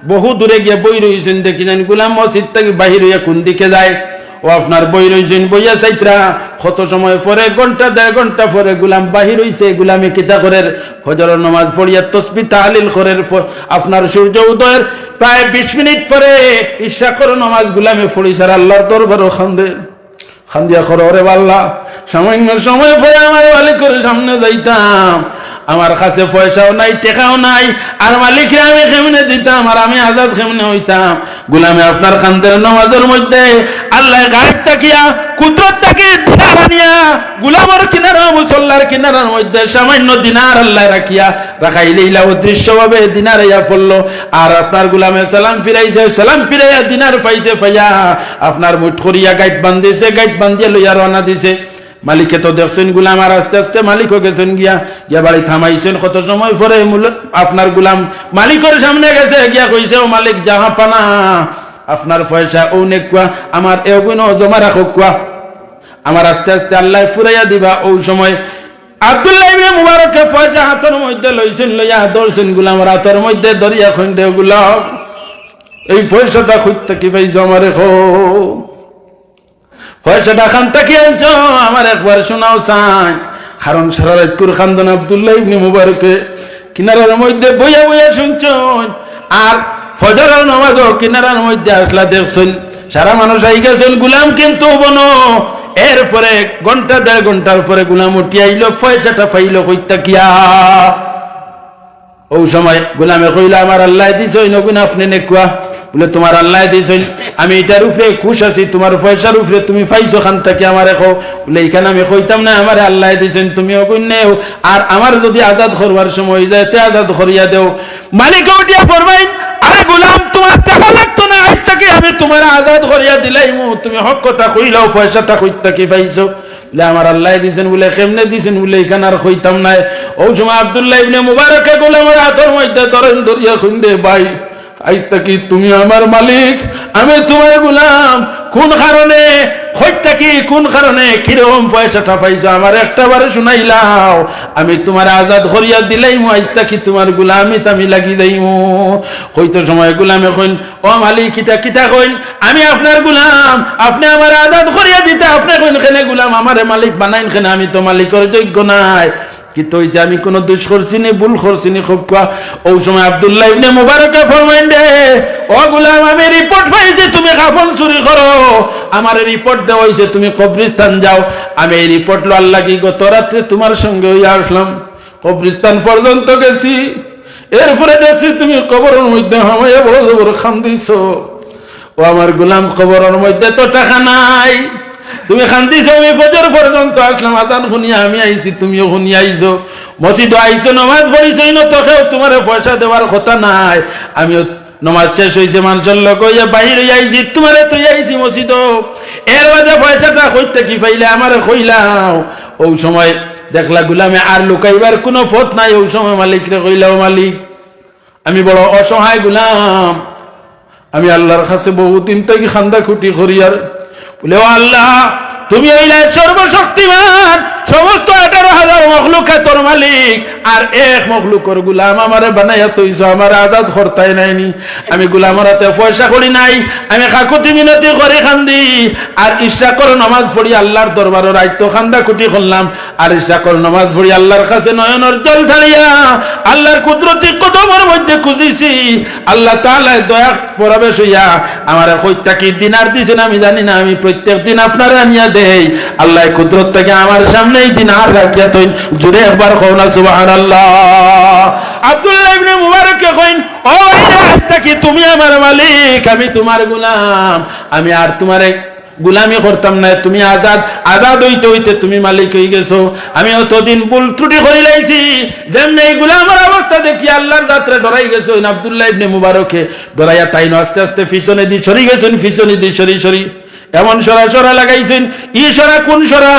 বহু দূরে গিয়া বই রয়েছেন দেখিছেন গুলাম মসজিদ থেকে বাহির হইয়া কোন দিকে যায় ও আপনার বই রয়েছেন বইয়া চাইত্রা কত সময় পরে ঘন্টা দেড় ঘন্টা পরে গুলাম বাহির হইছে গুলামে কিতা করে ফজরের নামাজ পড়িয়া তাসবিহ তাহলিল করে আপনার সূর্য উদয়ের প্রায় 20 মিনিট পরে ইশা করে নামাজ গুলামে পড়িছে আর আল্লাহর দরবারে খান্দিয়া করে ওরে আল্লাহ সামান্য সময় পরে আমার মালিকের সামনে যাইতাম আমার কাছে পয়সাও নাই টাকাও নাই আর মালিকরে আমি কেমনে দিতাম আর আমি আজাদ কেমনে হইতাম গুলামে আপনার খান্দের নামাজের মধ্যে আল্লাহ গায়েব তাকিয়া কুদরত তাকে দিনার আনিয়া গুলামের কিনারা মুসল্লার কিনারার মধ্যে সামান্য দিনার আল্লাহ রাখিয়া রাখাইলেইলা অদৃশ্যভাবে দিনার ইয়া পড়লো আর আপনার গুলামে সালাম ফিরাইছে সালাম ফিরাইয়া দিনার পাইছে পাইয়া আপনার মুঠ করিয়া গাইড বান্ধিছে গাইড বান্ধিয়া লইয়া রওনা দিছে মালিকে তো দেখছেন গুলাম আর আস্তে আস্তে মালিকও গেছেন গিয়া বাড়ি থামাইছেন কত সময় পরে আপনার গুলাম মালিকের সামনে গেছে গিয়া কইছে ও মালিক যাহা পানা আপনার পয়সা অনেক কুয়া আমার এগুন জমা রাখো কুয়া আমার আস্তে আস্তে আল্লাহ ফুরাইয়া দিবা ওই সময় আব্দুল্লাহ ইবনে মুবারক পয়সা হাতের মধ্যে লইছেন লইয়া ধরছেন গুলাম হাতের মধ্যে ধরিয়া খন্ডে গুলাম এই পয়সাটা খুঁজতে কি ভাই জমা রেখো পয়সাটা খান তাকিয়ে আনছো আমার একবার শোনাও চাই কারণ সারা রাত করে খান্দন আব্দুল্লাহ ইবনে মুবারকে কিনারার মধ্যে বইয়া বইয়া শুনছেন আর ফজরের নামাজও কিনারার মধ্যে আসলা দেখছেন সারা মানুষ আই গেছেন গুলাম কিন্তু বনো এরপরে ঘন্টা দেড় ঘন্টার পরে গুলাম উঠি আইলো পয়সাটা পাইলো কইতা কিয়া ওই সময় গোলামে কইলা আমার আল্লাহ দিছেন নগুন আপনি নেকুয়া বলে তোমার আল্লাহ দিছেন আমি এটার উপরে খুশ আছি তোমার পয়সার উপরে তুমি পাইছো খান থেকে আমারে কও বলে এইখানে আমি কইতাম না আমার আল্লাহ দিছেন তুমি অগুন নেও আর আমার যদি আজাদ করবার সময় যায় তে আজাদ করিয়া দেও মালিক উঠিয়া ফরমাইন আরে গোলাম তোমার টাকা লাগতো না আজ থেকে আমি তোমার আজাদ করিয়া দিলাইমু তুমি হক কথা কইলাও পয়সাটা কইতা কি পাইছো বলে আমার আল্লাহ দিছেন বলে কেমনে দিছেন বলে এখানে আর কইতাম না ওই সময় আব্দুল্লাহ ইবনে মুবারক গোলামের হাতের মধ্যে ধরিয়া খুঁজে ভাই আজ থেকে তুমি আমার মালিক আমি তোমার গোলাম কোন কারণে হইতা কি কোন কারণে কিরকম পয়সাটা পাইছো আমার একটা বারে শুনাইলাও আমি তোমার আজাদ করিয়া দিলাইমু আজ থেকে তোমার গোলামি আমি লাগি যাইমু কইতো সময় গোলামে কইন ও মালিক কিতা কিতা কইন আমি আপনার গোলাম আপনি আমার আজাদ করিয়া দিতে আপনি কইন কেনে গোলাম আমারে মালিক বানাইন কেনে আমি তো মালিকের যোগ্য নাই কিন্তু হইছে আমি কোন দোষ করছি নি ভুল করছি নি খুব ওই সময় আব্দুল্লাহ ইবনে মুবারক ফরমাইন দে ও গোলাম আমি রিপোর্ট পাইছি তুমি কাফন চুরি করো আমার রিপোর্ট দেওয়া হইছে তুমি কবরস্থান যাও আমি এই রিপোর্ট লো আল্লাহ কি গত রাতে তোমার সঙ্গে হইয়া আসলাম কবরস্থান পর্যন্ত গেছি এরপরে দেখছি তুমি কবরের মধ্যে হামাইয়া বড় জবর খান দিছো ও আমার গোলাম কবরের মধ্যে তো টাকা নাই তুমি খান্দিছো আমি ফজর পর্যন্ত আসলাম আজান শুনিয়া আমি আইছি তুমিও শুনি আইছো মসজিদ আইছো নামাজ পড়িছই না তোকেও তোমার পয়সা দেওয়ার কথা নাই আমিও নামাজ শেষ হইছে মানুষের লোক হইয়া বাহির হইয়া আইছি তোমারে তুই আইছি মসজিদ এর বাদে পয়সাটা কইতে কি পাইলে আমারে কইলাও ওই সময় দেখলা গুলামে আর লুকাইবার কোনো পথ নাই ওই সময় মালিকরে কইলাও মালিক আমি বড় অসহায় গুলাম আমি আল্লাহর কাছে বহুদিন থেকে খান্দা খুঁটি করিয়ার বলে ও আল্লাহ তুমি হইলে সর্বশক্তিমান সমস্ত 18,000 মখলুকাতর মালিক আর এক মখলুকর গোলাম আমারে বানাইয়া তৈছ, আমার আজাদ করতাই নাইনি। আমি গোলামের হাতে পয়সা করি নাই, আমি কাকুতি মিনতি করে খান্দি আর ইচ্ছা করে নামাজ পড়ি আল্লাহর দরবারে রাইত খান্দা কুটি করলাম আর ইচ্ছা করে নামাজ পড়ি আল্লাহর কাছে নয়নের জল ছাড়িয়া আল্লাহর কুদরতি কদমের মধ্যে খুঁজিছি। আল্লাহ তাআলা দয়া পরবেশ হইয়া আমার কইতা কি দিনার দিছেন আমি জানি না, আমি প্রত্যেক দিন আপনারে আনিয়া দেই। আল্লাহ কুদরত থেকে আমার সামনেই দিনার রাখিয়া তৈন। জুড়ে একবার কওনা সুবহানাল্লাহ। আব্দুল্লাহ ইবনে মুবারক কইন, ও আজটা কি তুমি আমার মালিক, আমি তোমার গোলাম, আমি আর তোমারে গুলামি করতাম না, তুমি আজাদ আজাদ হইতে হইতে তুমি মালিক হয়ে গেছো। আমি অতদিন ভুল ত্রুটি করে লাইছি, যেমনি এই গুলামের অবস্থা দেখি আল্লাহর যাত্রা ডরাই গেছো। আব্দুল্লাহ ইবনে মুবারকে ডরাইয়া তাই আস্তে আস্তে পিছনে দিয়ে সরি গেছেন, পিছনে দিয়ে সরি সরি এমন সরা লাগাইছেন। ই সরা কোন সরা?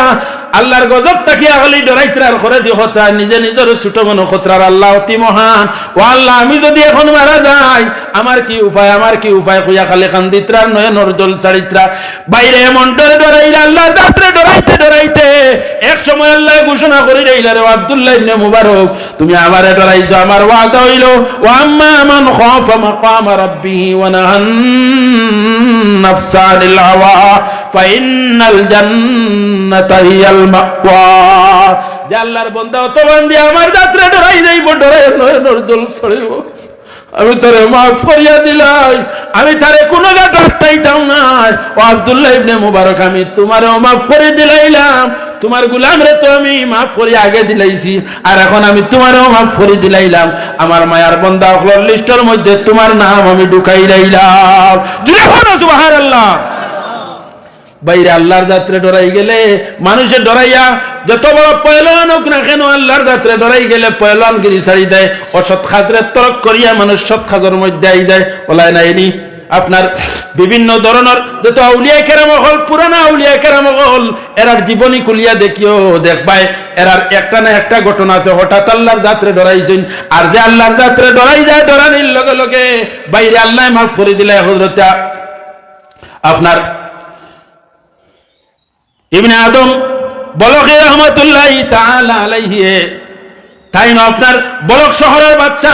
আল্লাহর গজব তাকিয়া হলি ডরাইত্রার করে দি হতা নিজে নিজের ছোট মন খতরার আল্লাহ অতি মহান। ও আল্লাহ, আমি যদি এখন মারা যাই আমার কি উপায়, আমার কি উপায় কইয়া খালি কান্দিত্রার নয়নের জল ছাড়িত্রা বাইরে এমন ডরে ডরাইলা আল্লাহর যাত্রা ডরাইতে ডরাইতে এক সময় আল্লাহ ঘোষণা করে দিলেন, রে আব্দুল্লাহ ইবনে মুবারক তুমি আমারে ডরাইছো, আমার ওয়াদা হইল ওয়া আম্মা মান খাফা মাকাম রাব্বিহি ওয়া নাহান নাফসা আনিল হাওয়া ফাইনাল জান্নাতা হিয়াল মাওয়া। যে আল্লাহর বান্দা অত বান্দি আমার যাত্রা ডরাই যাইব, ডরাই নয়নের জল ছড়িব, আমি তোরে মাফ করিয়া দিলাই, আমি তারে কোনো রাস্তাইতাম না। ও আব্দুল্লাহ ইবনে মুবারক, আমি তোমারও মাফ করে দিলাইলাম, তোমার গোলাম রে তো আমি মাফ করে আগে দিলাইছি, আর এখন আমি তোমারও মাফ করে দিলাইলাম। আমার মায়ার বান্দা হলোর লিস্টের মধ্যে তোমার নাম আমি ঢুকাই লাইলাম। সুবহানাল্লাহ। বাইরে আল্লাহর যাত্রা ডরাই গেলে মানুষের ডরাইয়া যত বড় পয়লওয়ান হোক না কেন আল্লাহর যাত্রা ডরাই গেলে পয়লওয়ানগিরি ছাড়ি দেয়, অসৎ খাজরে তরক করিয়া মানুষ সৎ খাজের মধ্যে আই যায়। বলাই নাইনি আপনার বিভিন্ন ধরনের যত আউলিয়া কেরাম হল, পুরানা আউলিয়া কেরাম হল, এরার জীবনী খুলিয়া দেখিও দেখবাই এরার একটা না একটা ঘটনা আছে হঠাৎ আল্লাহর যাত্রা ডরাইছেন। আর যে আল্লাহর যাত্রা ডরাই যায় ডরানির লগে লগে বাইরে আল্লাহ মাফ করে দিলে। হযরত আপনার ইবনে আদম বলখি রহমাতুল্লাহি তাআলা আলাইহি, তাই না আপনার বলখ শহরের বাচ্চা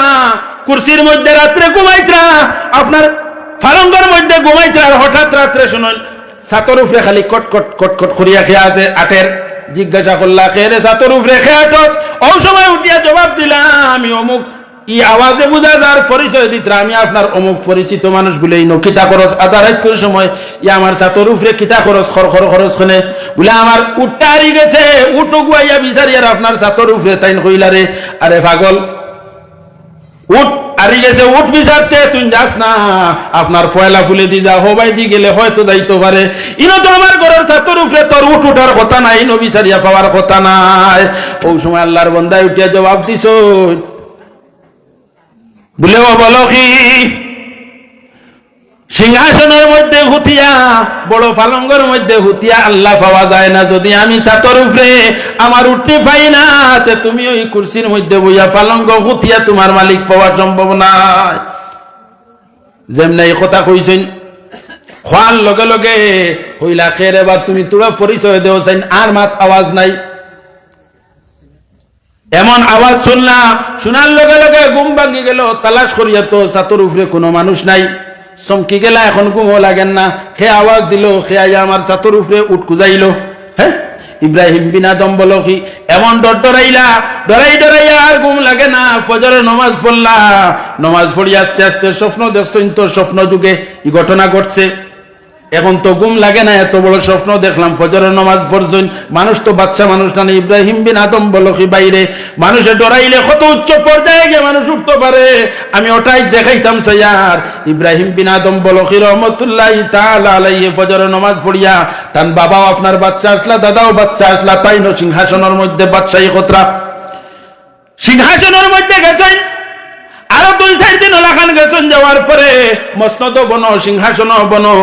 কুরসির মধ্যে রাত্রে ঘুমাইতরা, আপনার ফালঙ্গের মধ্যে ঘুমাইতরা, আর হঠাৎ রাত্রে শুনুন ছাতর উপরে খালি কটকট কটকট করিয়া খেয়ে আছে আটের। জিজ্ঞাসা করলা খেয়ে ছাতর উপরে খেয়ে আটস? ও সময় উঠিয়া জবাব দিলাম আমি অমুক। ই আওয়াজে বুঝা যার পরিচয় দিতরা আমি আপনার অমুক পরিচিত মানুষ বলে এই কিতা খরচ আদারাত করে সময় ই আমার ছাতর উপরে কিতা খরচ খরচ খনে বলে আমার উটটা হারি গেছে, উটো গুয়াইয়া বিচারি আর আপনার ছাতর উপরে তাইন কইলা রে আরে পাগল উট হারি গেছে, উট বিচারতে তুই যাস না, আপনার পয়লা ফুলে দি যা হবাই দি গেলে হয়তো যাইতে পারে। ইনো তো আমার ঘরের ছাতর উপরে তোর উট উঠার কথা নাই, ইনো বিচারিয়া পাওয়ার কথা নাই। ওই সময় আল্লাহর বান্দায় উঠিয়া জবাব দিছ বলে ও বলো কি সিংহাসনের মধ্যে হুতিয়া বড় পালঙ্গের মধ্যে হুতিয়া আল্লাহ পাওয়া যায় না। যদি আমি ছাতর উপরে আমার উঠতে পাই না তে তুমি ওই কুরসির মধ্যে বইয়া পালঙ্গ হুতিয়া তোমার মালিক পাওয়া সম্ভব নাই। যেমনি এই কথা কইছেন খোয়ার লগে লগে হইলা খের এবার তুমি তোরা পরিচয় দেও চাইন আর মাত আওয়াজ নাই। এমন আওয়াজ শুনলা, শোনার লগে লগে ঘুম ভাঙি গেল, তালাশ করিয়া তো ছাতর উপরে কোনো মানুষ নাই। চমকি গেলা, এখন ঘুমও লাগেন না, খে আওয়াজ দিল, খে আইয়া আমার ছাতর উপরে উঠ কুজাইল। হ্যাঁ, ইব্রাহিম বিন আদম বলো কি এমন ডরাইলা, ডরাইয়া আর ঘুম লাগে না। ফজরে নমাজ পড়লা, নমাজ পড়ি আস্তে আস্তে স্বপ্ন দেখছেন তো স্বপ্ন যুগে এই ঘটনা ঘটছে। এখন তো ঘুম লাগে না, এত বড় স্বপ্ন দেখলাম, ফজরের নামাজ পড়ছেন। মানুষ তো বাচ্চা মানুষ না, ইব্রাহিম বিন আদম বলো কি বাইরে মানুষে ডরাইলে কত উচ্চ পর্যায়ে গিয়ে মানুষ উঠতে পারে, আমি ওটাই দেখাইতাম স্যার। ইব্রাহিম বিন আদম বলো কি রহমতুল্লাহি তাআলা আলাইহি ফজরের নামাজ পড়িয়া তার বাবাও আপনার বাচ্চা আসলা, দাদাও বাচ্চা আসলা, তাই না সিংহাসনের মধ্যে বাদশাহী খতরা সিংহাসনের মধ্যে গেছেন। আরো 2-4 দিন ওলাখান গেছেন, যাওয়ার পরে মসনদ বনো, সিংহাসন বনো।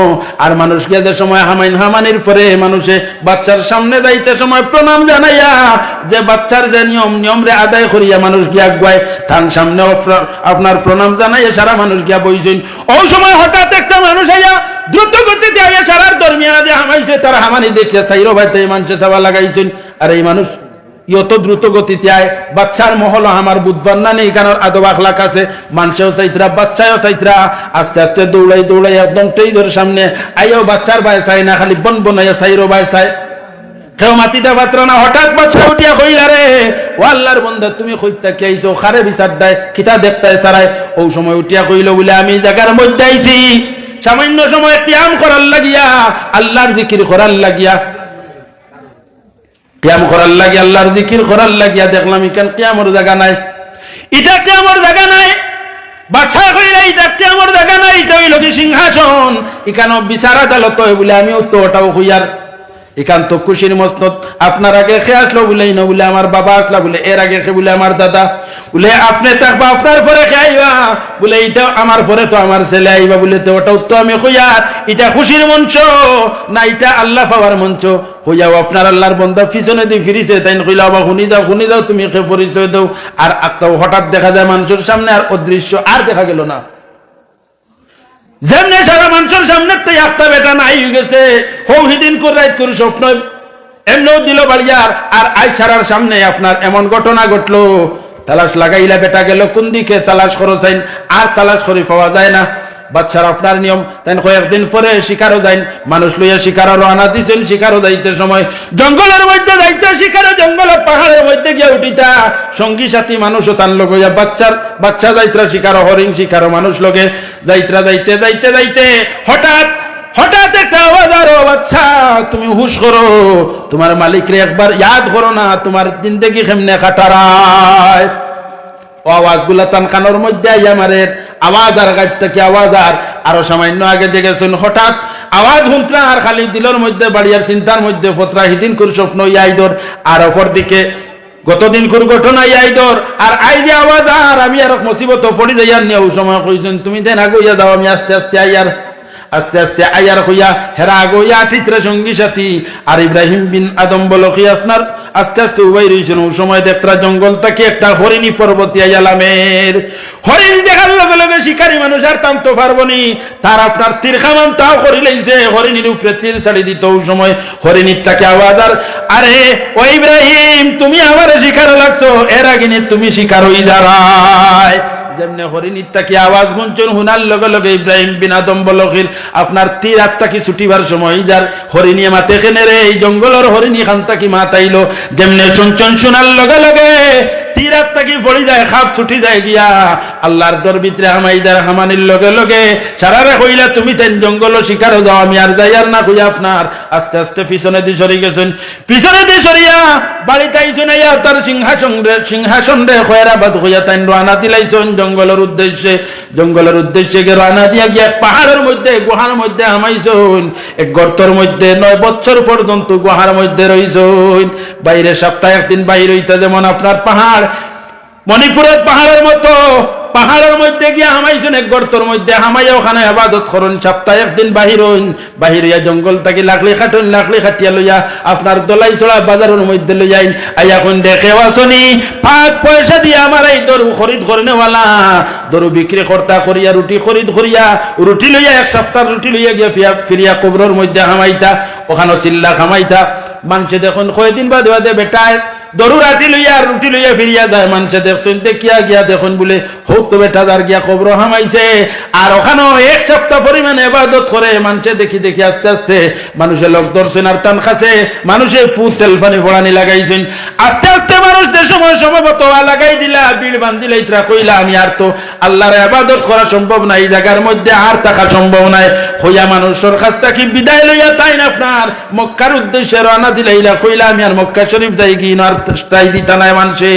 আর মানুষ গিয়ে সময় হামানির পরে মানুষে বাচ্চার সামনে যাইতে সময় প্রণাম জানাইয়া যে বাচ্চার যে নিয়ম রে আদায় করিয়া মানুষ গিয়া গুয়ায় তার সামনে আপনার প্রণাম জানাইয়া সারা মানুষ গিয়া বইছেন। ওই সময় হঠাৎ একটা মানুষ আইয়া দ্রুত গতিতে আইয়া সারার দরমিয়ানা যে হামাইছে, তার হামানি দেখছে সাইরো ভাইতে মানুষে চাওয়া লাগাইছেন। আর এই মানুষ যত দ্রুত গতিতে আয় বাচ্চার মহল আমার বুধবার না নেই কারণ আদব আখলাক আছে মানুষেও চাইতরা বাচ্চাও চাইতরা আস্তে আস্তে দৌড়াই দৌড়াই একদম টেইজের সামনে আইও বাচ্চার বাই চাই না খালি বন বনাইয়া চাইরো বাই চাই কেউ মাটিটা পাত্র না হঠাৎ বাচ্চা উঠিয়া কইলা রে ও আল্লাহর বন্ধা তুমি কইতা কি আইছো খারে বিচার দেয় কিতা দেখতাই সারাই ও সময় উঠিয়া কইল বলে আমি জায়গার মধ্যে আইছি সামান্য সময় কিয়াম করার লাগিয়া আল্লাহর জিকির করার লাগিয়া কিয়াম করার লাগিয়া আল্লাহর জিকির করার লাগিয়া দেখলাম ইকান কিয়ামর জায়গা নাই এটা কিয়ামর জায়গা নাই বাচ্চা কইলা এটা কিয়ামর জায়গা নাই এটা হইল কি সিংহাসন ইকানো বিচার আদালত বলে আমিও তো ওটাও হইয়ার একান্ত খুশির মসনদ আপনার আগে খে আসলো বলেই না বলে আমার বাবা আসলা বলে এর আগে খে বলে আমার দাদা বলে আপনি থাকবা আপনার পরে খে আইবা বলে এটা আমার পরে তো আমার ছেলে আইবা বলে তো ওটাও তো আমি হইয়ার এটা খুশির মঞ্চ না এটা আল্লাহ পাওয়ার মঞ্চ হইয়াও আপনার আল্লাহর বন্ধা পিছনে দিয়ে ফিরিছে তাই কইলা বাবা শুনি যাও তুমি খে পরিচয় দাও আর আত্মাও হঠাৎ দেখা যায় মানুষের সামনে আর অদৃশ্য আর দেখা গেল না যেমনে সারা মানুষের সামনে তো একটা বেটা নাই হয়ে গেছে হৌহিদিন করে রাইত করে স্বপ্ন এমনিও দিল বাড়িয়ার আর আই ছাড়ার সামনে আপনার এমন ঘটনা ঘটলো তালাশ লাগাইলা বেটা গেল কোন দিকে তালাশ খরচাইন আর তালাশ করে পাওয়া যায় না বাচ্চার আপনার নিয়ম তাই কয়েকদিন পরে শিকারও যাইন মানুষ লইয়া শিকারও রওনা দিছেন শিকারও যাইতে সময় জঙ্গলের মধ্যে যাইতে শিকারও জঙ্গলের পাহাড়ের মধ্যে গিয়ে উঠিতা সঙ্গী সাথী মানুষও তার লোক হইয়া বাচ্চা যাইত্রা শিকারও হরিণ শিকারও মানুষ লোকে যাইত্রা যাইতে যাইতে যাইতে হঠাৎ একটা আওয়াজ আরো বাচ্চা তুমি হুশ করো তোমার মালিকরে একবার ইয়াদ করো না তোমার জিন্দেগি কেমনে কাটারায় আওয়াজ গুলা তান কানোর মধ্যে আইয়া মারে আওয়াজ আর গাছ থেকে আওয়াজ আর আরো সামান্য আগে দেখেছেন হঠাৎ আওয়াজ হুন্ত্রা আর খালি দিলের মধ্যে বাড়িয়ার চিন্তার মধ্যে ফতরা হিদিন করে স্বপ্ন ইয়াইদর আর অপর দিকে গতদিন কোন ঘটনা ইয়াইদর আর আই যে আওয়াজ আর আমি আর মুসিবত পড়ি যাইয়ার নিয়ে ওই সময় কইছেন তুমি দেন আগে ইয়া দাও আমি আস্তে আস্তে আইয়ার হইয়া হেরা আগইয়া ঠিকরে সঙ্গী সাথী আর ইব্রাহিম বিন আদম বলকি আপনার আস্তে আস্তে উবাই রইছেন ওই সময় দেখরা জঙ্গল থেকে একটা হরিণী পর্বতী আইয়ালামের হরিণ দেখার লগে লগে শিকারী মানুষ আর টানতে পারবো নি তার আপনার তীর খামান তাও করি লাইছে হরিণীর উপরে তীর ছাড়ি দিত ওই সময় হরিণীর তাকে আওয়াজ আর আরে ও ইব্রাহিম তুমি আমার শিকার লাগছো এর আগে তুমি শিকার হই দাঁড়ায় যেমনে হরিণীরটা কি আওয়াজ শুনছেন হুনার লগে লগে ইব্রাহিম বিন আদম বলকির আপনার তীর আত্মা কি ছুটিবার সময় যার হরিণী মাতে খেনে রে এই জঙ্গলের হরিণী খান্তা কি মাতাইল যেমনে শুনছেন শোনার লগে লগে তীর আত্মা কি পড়ি যায় খাপ ছুটি যায় গিয়া আল্লাহর দর ভিতরে হামাইদার হামানির লগে লগে সারারে কইলা তুমি তেন জঙ্গল শিকার দাও আমি আর যাই আর না কইয়া আপনার আস্তে আস্তে পিছনে দিয়ে সরি গেছেন পিছনে দিয়ে সরিয়া বাড়িতে আইছেন আইয়া তার সিংহাসন রে খয়রাবাদ হইয়া তাই রানা দিলাইছেন জঙ্গলের উদ্দেশ্যে গিয়ে রানা দিয়া গিয়া পাহাড়ের মধ্যে গুহার মধ্যে হামাইছেন এক গর্তর মধ্যে 9 বছর পর্যন্ত গুহার মধ্যে রইছেন বাইরে সপ্তাহে একদিন বাইরে হইতে যেমন আপনার পাহাড় মণিপুরের পাহাড়ের মতো পাহাড়ের মধ্যে গিয়া হামাইছেন এক গর্তর মধ্যে হামাইয়া ওখানে ইবাদত করেন সপ্তাহে একদিন বাহির হইয়া জঙ্গল থেকে লাকড়ি খাটিয়া লইয়া আপনার দলাই ছড়া বাজারের মধ্যে লইয়াইন আইয়া কোন দেখে আসনি 5 পয়সা দিয়ে আমার এই দরু খরিদ করে নেওয়ালা দরু বিক্রি করতা করিয়া রুটি খরিদ করিয়া রুটি লইয়া এক সপ্তাহ রুটি লইয়া গিয়া ফিরিয়া কবরের মধ্যে হামাইতা ওখানে চিল্লা খামাইতা মানুষে দেখুন কয়দিন বাদে বেটায় দরু রাতি লইয়া রুটি লইয়া ফিরিয়া যায় মানুষে দেখছেন দেখিয়া গিয়া দেখুন বলে হোক তো বেটা দার গিয়া কবর হামাইছে আর ওখানেও এক সপ্তাহ পরিমাণে ইবাদত করে মানুষে দেখি আস্তে আস্তে মানুষে লোক দর্শন আর টান খাসে মানুষে ফুল তেল পানি ফোড়ানি লাগাইছেন আস্তে আস্তে মানুষদের সময় সম্ভবত লাগাই দিলা বিল বান্ধিলা ইতরা কইলা আমি আর তো আল্লাহর ইবাদত করা সম্ভব নাই জায়গার মধ্যে আর থাকা সম্ভব নাই হইয়া মানুষের কাছ থেকে বিদায় লইয়া তাই না আপনার মক্কার উদ্দেশ্যে রওনা দিলাইলা কইলা আমি আর মক্কা শরীফ যাই কি না তাই দিতা নাই মানুষে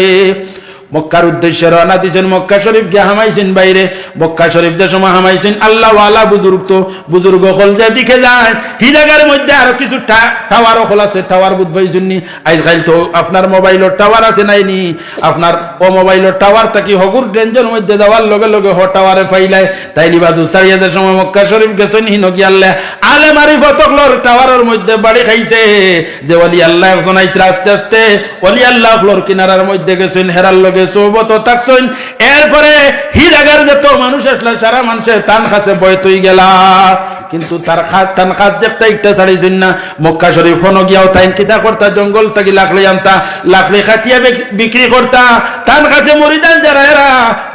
মক্কার উদ্দেশ্যে রওনা দিয়েছেন মক্কা শরীফ গিয়ে হামাইছেন বাইরে মক্কা শরীফ যে সময় হামাইছেন আল্লাহ ওয়ালা বুজুর্গ হল যে দিকে যায় কি জায়গার মধ্যে আরো কিছু টাওয়ার হল আছে টাওয়ার বুঝবাইছেন নি আজকাল তো আপনার মোবাইলের টাওয়ার আছে নাইনি আপনার ও মোবাইলের টাওয়ার থাকি হগুর রেঞ্জের মধ্যে যাওয়ার লগে লগে হ টাওয়ারে ফাইলায় তাইলি বাজু সারিয়াদের সময় মক্কা শরীফ গেছেন হিনো কি আল্লাহ আলে মারিফতকলর টাওয়ারের মধ্যে বাড়ি খাইছে যে ওলি আল্লাহ একজন আইত্রা আস্তে আস্তে ওলি আল্লাহ ফ্লোর কিনারার মধ্যে গেছেন হেরার লগে লগে সোহবত থাকছেন এরপরে হিরাগার যত মানুষ আসলা সারা মানুষের তান কাছে বয় তুই গেলা কিন্তু তার তান খাত একটা একটা ছাড়িছেন না মক্কা শরীফ হন গিয়াও তাই কিতা করতা জঙ্গল থেকে লাকড়ি আনতা লাকড়ি খাটিয়া বিক্রি করতা তান কাছে মরিদান যারা এরা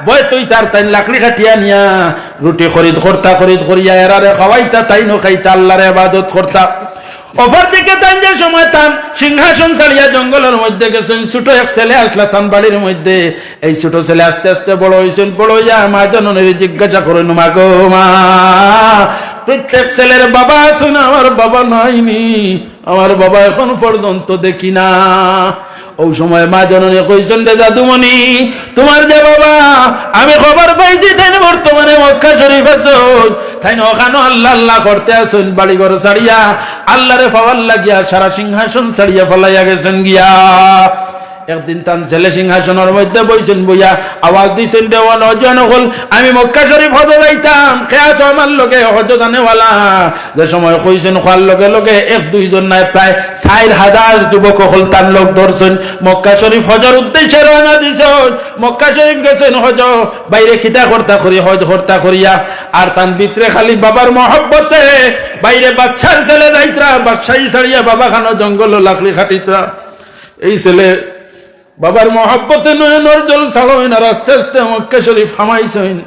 বয় তুই তার তাই লাকড়ি খাটিয়া নিয়া রুটি খরিদ করিয়া এরারে খাওয়াইতা তাই নো খাইতা আল্লাহর ইবাদত করতা অপর দিকে তাই যে সময় তান সিংহাসন ছাড়িয়া জঙ্গলের মধ্যে গেছেন ছোট এক ছেলে আসলা তান বাড়ির মধ্যে এই ছোট ছেলে আস্তে আস্তে বড় হয়েছেন বড় হইয়া মা জননীর জিজ্ঞাসা করেন মা গো মা প্রত্যেক ছেলের বাবা আছেন আমার বাবা নাইনি আমার বাবা এখন পর্যন্ত দেখি না ওই সময় মা জননী কইছেন রে জাদুমণি তোমার যে বাবা আমি খবর পাইছি তাই বর্তমানে মক্কা শরীফ আছেন তাই ওখানে আল্লাহ আল্লাহ করতে আসেন বাড়ি ঘর ছাড়িয়া আল্লাহরে পাওয়ার লাগিয়া সারা সিংহাসন ছাড়িয়া ফলাইয়া গেছেন গিয়া একদিন তান ছেলে সিংহাসনের মধ্যে বইছেন বইয়া আওয়াজ দিয়েছেন দেওয়ান অজন হল আমি মক্কা শরীফ হজ যাইতাম খেয়াছ আমার লোকে হজ জানেওয়ালা যে সময় কইছেন খোয়ার লগে লগে এক দুইজন নাই প্রায় 4000 যুবক হল তার লোক ধরছেন মক্কা শরীফ হজর উদ্দেশ্যে রওনা দিছেন মক্কা শরীফ গেছেন হজ বাইরে কিতা করতা করি হজ করতা করিয়া আর তান ভিতরে খালি বাবার মহব্বতে বাইরে বাচ্চার ছেলে যাইতরা বাদশাহী ছাড়িয়া বাবা খানো জঙ্গল লাকড়ি খাটিতরা এই ছেলে বাবার মহব্বতে নয়নের জল ছাড়েন আর আস্তে আস্তে মক্কা শরীফ হামাইছেন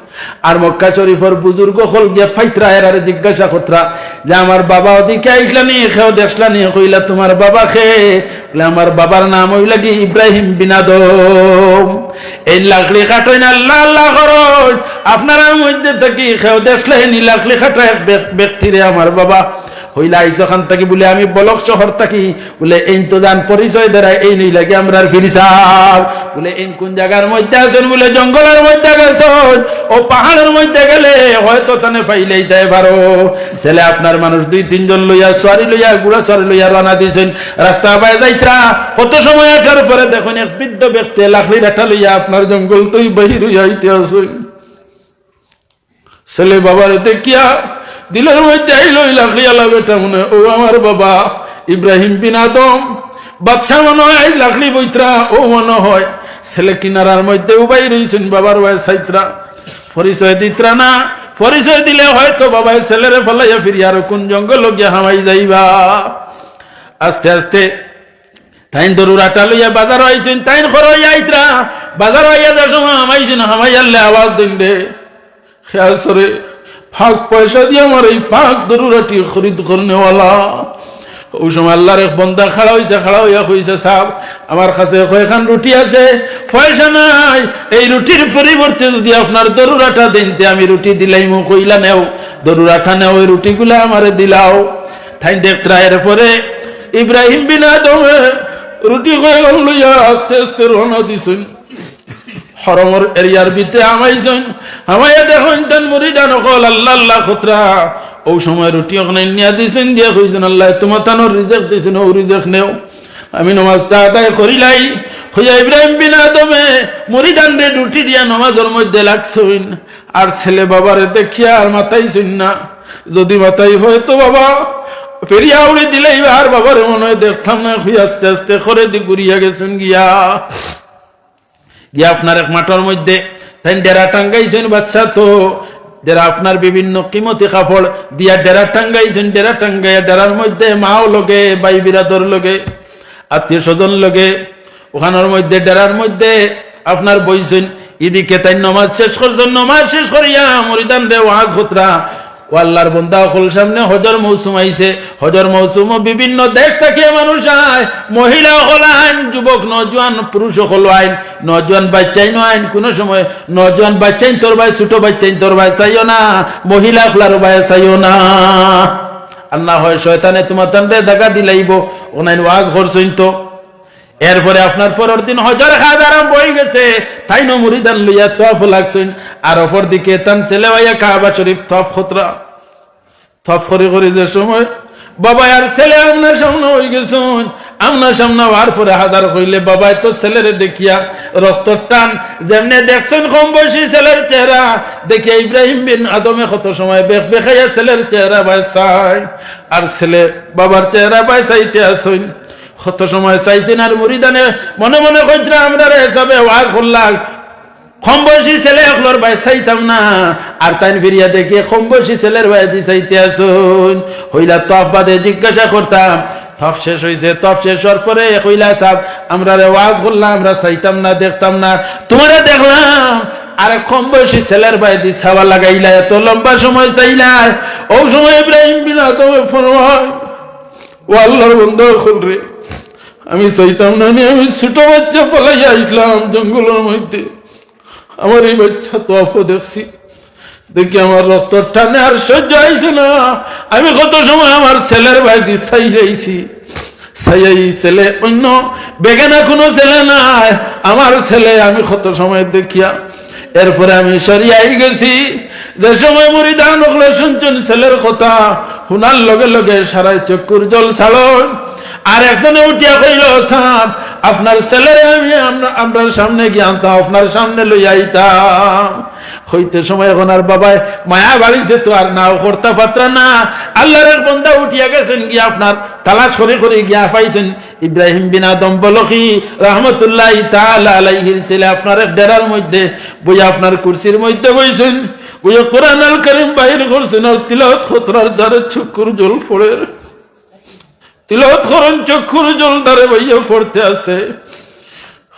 আর মক্কা শরীফের বুজুর্গ হল গিয়া ফাইতরা এরারে জিজ্ঞাসা করতরা যে আমার বাবা ওদিকে আইসলানি খেও দেখলানি কইলা তোমার বাবা খে বলে আমার বাবার নাম হইলা কি ইব্রাহিম বিন আদম এই লাকড়ি কাটেন আল্লাহ আল্লাহ করেন আপনারা মধ্যে থেকে খেও দেখলেন লাকড়ি কাটা এক ব্যক্তিরে আমার বাবা হইলা আইসখান থাকি বলে আমি বলক শহর থাকি বলে এই তো জান পরিচয় দেয় এই নই লাগে আমরা ফিরিসাব বলে এই কোন জায়গার মধ্যে আছেন বলে জঙ্গলের মধ্যে গেছেন ও পাহাড়ের মধ্যে গেলে হয়তো তানে পাইলেই দেয় পারো ছেলে আপনার মানুষ 2-3 জন লইয়া সরি লইয়া গুড়া সরি লইয়া রানা দিয়েছেন রাস্তা বাই যাইত্রা কত সময় আসার পরে দেখুন এক বৃদ্ধ ব্যক্তি লাকড়ি ডাটা লইয়া আপনার জঙ্গল তুই বাহির হইয়া হইতে আসুন ছেলে বাবার দেখিয়া দিলের মধ্যে আইলো লাকড়িওয়ালা বেটা মনে ও আমার বাবা ইব্রাহিম বিন আদম বাদশা মনে হয় লাকড়ি বইত্রা ও মনে হয় ছেলে কিনারার মধ্যে উবাই রয়েছেন বাবার বয়স সাইত্রা পরিচয় দিত্রা না পরিচয় দিলে হয়তো বাবা ছেলেরে ফলাইয়া ফিরি আর কোন জঙ্গল গিয়া হামাই যাইবা আস্তে আস্তে তাইন দরুরাটা লইয়া বাজার আইছেন তাইন খরই আইত্রা বাজার আইয়া যার সময় হামাইছেন হামাই আনলে আওয়াজ দিন রে খেয়াল সরে ফাঁক পয়সা দিয়ে আমার এই ফাঁক দরুরাটি খরিদ করনেওয়ালা ওই সময় আল্লাহর এক বন্দা খাড়া হইয়া কইছে সাহেব আমার কাছে কয়েকখান রুটি আছে পয়সা নাই এই রুটির পরিবর্তে যদি আপনার দরুরাটা দিনতে আমি রুটি দিলাইমু কইলা নেও দরুরাটা নেও ওই রুটিগুলা আমারে দিলাও তাই দেখতরা এরপরে ইব্রাহিম বিন আদম রুটি কয়েকখান লইয়া আস্তে আস্তে রওনা দিছেন হরমর এরিয়ার ভিতরে আমাইছেন আমাইয়া দেখুন তান মুরিদান কল আল্লাহ আল্লাহ খুতরা ও সময় রুটি ওখানে নিয়ে দিয়েছেন দিয়ে কইছেন আল্লাহ তোমার তানোর রিজেক্ট দিয়েছেন ও রিজেক্ট নেও আমি নমাজটা আদায় করিলাই হইয়া ইব্রাহিম বিন আদমে মুরিদান রে রুটি দিয়া নমাজের মধ্যে লাগছেন আর ছেলে বাবারে দেখিয়া আর মাথাইছেন না যদি মাথাই হয়তো বাবা ফেরিয়া উড়ি দিলেই আর বাবারে মনে হয় দেখতাম না হইয়া আস্তে আস্তে করে দি ঘুরিয়া গেছেন গিয়া আপনার এক মাঠের মধ্যে তাই ডেরা টাঙ্গাইছেন বাচ্চা তো ডেরা আপনার বিভিন্ন কিমতি কাপড় দিয়া ডেরা টাঙ্গাইছেন ডেরা টাঙ্গাইয়া ডেরার মধ্যে মাও লগে ভাই বিরাদর লগে আত্মীয় স্বজন লগে ওখানের মধ্যে ডেরার মধ্যে আপনার বইছেন এদিকে তাই নমাজ শেষ করছেন নমাজ শেষ করিয়া মরিদান রে ওয়াজ খুতরা ও আল্লাহর বান্দা হল সামনে হজর মৌসুম আইছে হজর মৌসুম বিভিন্ন দেশ থেকে মানুষ আয় মহিলা হল আইন যুবক নজওয়ান পুরুষ হল আইন নজওয়ান বাচ্চাই আইন কোন সময় নজওয়ান বাচ্চাই তোর ভাই ছোট বাচ্চাই তোর ভাই চাইও না মহিলা হলার ভাই চাইও না আল্লাহ হয় শয়তানে তোমার তান্ডে দেখা দিলাইব ওনাইন ওয়াজ করছেন তো এরপরে আপনার পরের দিন হজর হাজ আরম্ভ হয়ে গেছে তাই ন মুরিদান লইয়া তওয়াফ লাগছেন আর অপর দিকে তান ছেলে ভাইয়া কাবা শরীফ তওয়াফ খুতরা তওয়াফ করে যে সময় বাবা আর ছেলে আপনার সামনে হয়ে গেছেন আপনার সামনে হওয়ার পরে হাজার হইলে বাবা তো ছেলেরে দেখিয়া রক্ত টান যেমনে দেখছেন কম বয়সী ছেলের চেহারা দেখিয়া ইব্রাহিম বিন আদমে কত সময় বেখাইয়া ছেলের চেহারা ভাই চাই আর ছেলে বাবার চেহারা ভাই চাইতে আসেন কত সময় চাইছেন আর মুরিদানে মনে মনে কইরা আমরা রে হিসাবে ওয়াজ করলাম কম বয়সী ছেলে একলোর ভাই চাইতাম না আর তাই ফিরিয়া দেখে কম বয়সী ছেলের ভাই চাইতে আসুন হইলা তফ বাদে জিজ্ঞাসা করতাম তফ শেষ হয়েছে তফ শেষ হওয়ার পরে হইলা সাহেব আমরা রে ওয়াজ করলাম আমরা চাইতাম না দেখতাম না তোমারে দেখলাম আরে কম বয়সী ছেলের ভাই দি ছাওয়া লাগাইলা এত লম্বা সময় চাইলা ও সময় ইব্রাহিম বিন আদম ফরমায় ও আল্লাহর বন্ধু খুলরে আমি চাইতাম না আমি ছোট বাচ্চা পলাইয়া আসলাম জঙ্গলের মধ্যে আমার এই বাচ্চা তফ দেখছি দেখি আমার রক্ত টানে আর সহ্য হয়েছে না আমি কত সময় আমার ছেলের ভাই দি চাই যাইছি চাই ছেলে অন্য বেগানা কোনো ছেলে নাই আমার ছেলে আমি কত সময় দেখিয়া এরপরে আমি সরিয়াই গেছি যে সময় মুরিদান হলে শুনছেন ছেলের কথা শোনার লগে লগে সারা চক্ষুর জল ছাড়ন আর একজনে উঠিয়া কইল সাহেব আপনার ছেলেরে আমি আপনার সামনে গিয়ে আনতাম আপনার সামনে লই আইতাম হইতে সময় এখন আর বাবাই মায়া বাড়িছে তো আর নাও করতে পাত্রা না আল্লাহর এক বান্দা উঠিয়া গেছেন গিয়া আপনার তালাশ করে করে গিয়া পাইছেন ইব্রাহিম বিন আদম বলখি রহমতুল্লাহ তাআলা আলাইহির ছেলে আপনার এক ডেরার মধ্যে বইয়া আপনার কুরসির মধ্যে বইছেন বইয়া কোরআন আল কারীম বাইর করছেন আর তিলাওয়াত খতরার যারে চক্ষুর জল পড়ে তিলাওয়াত করেন চক্ষুর জল ধরে বইয়া পড়তে আছে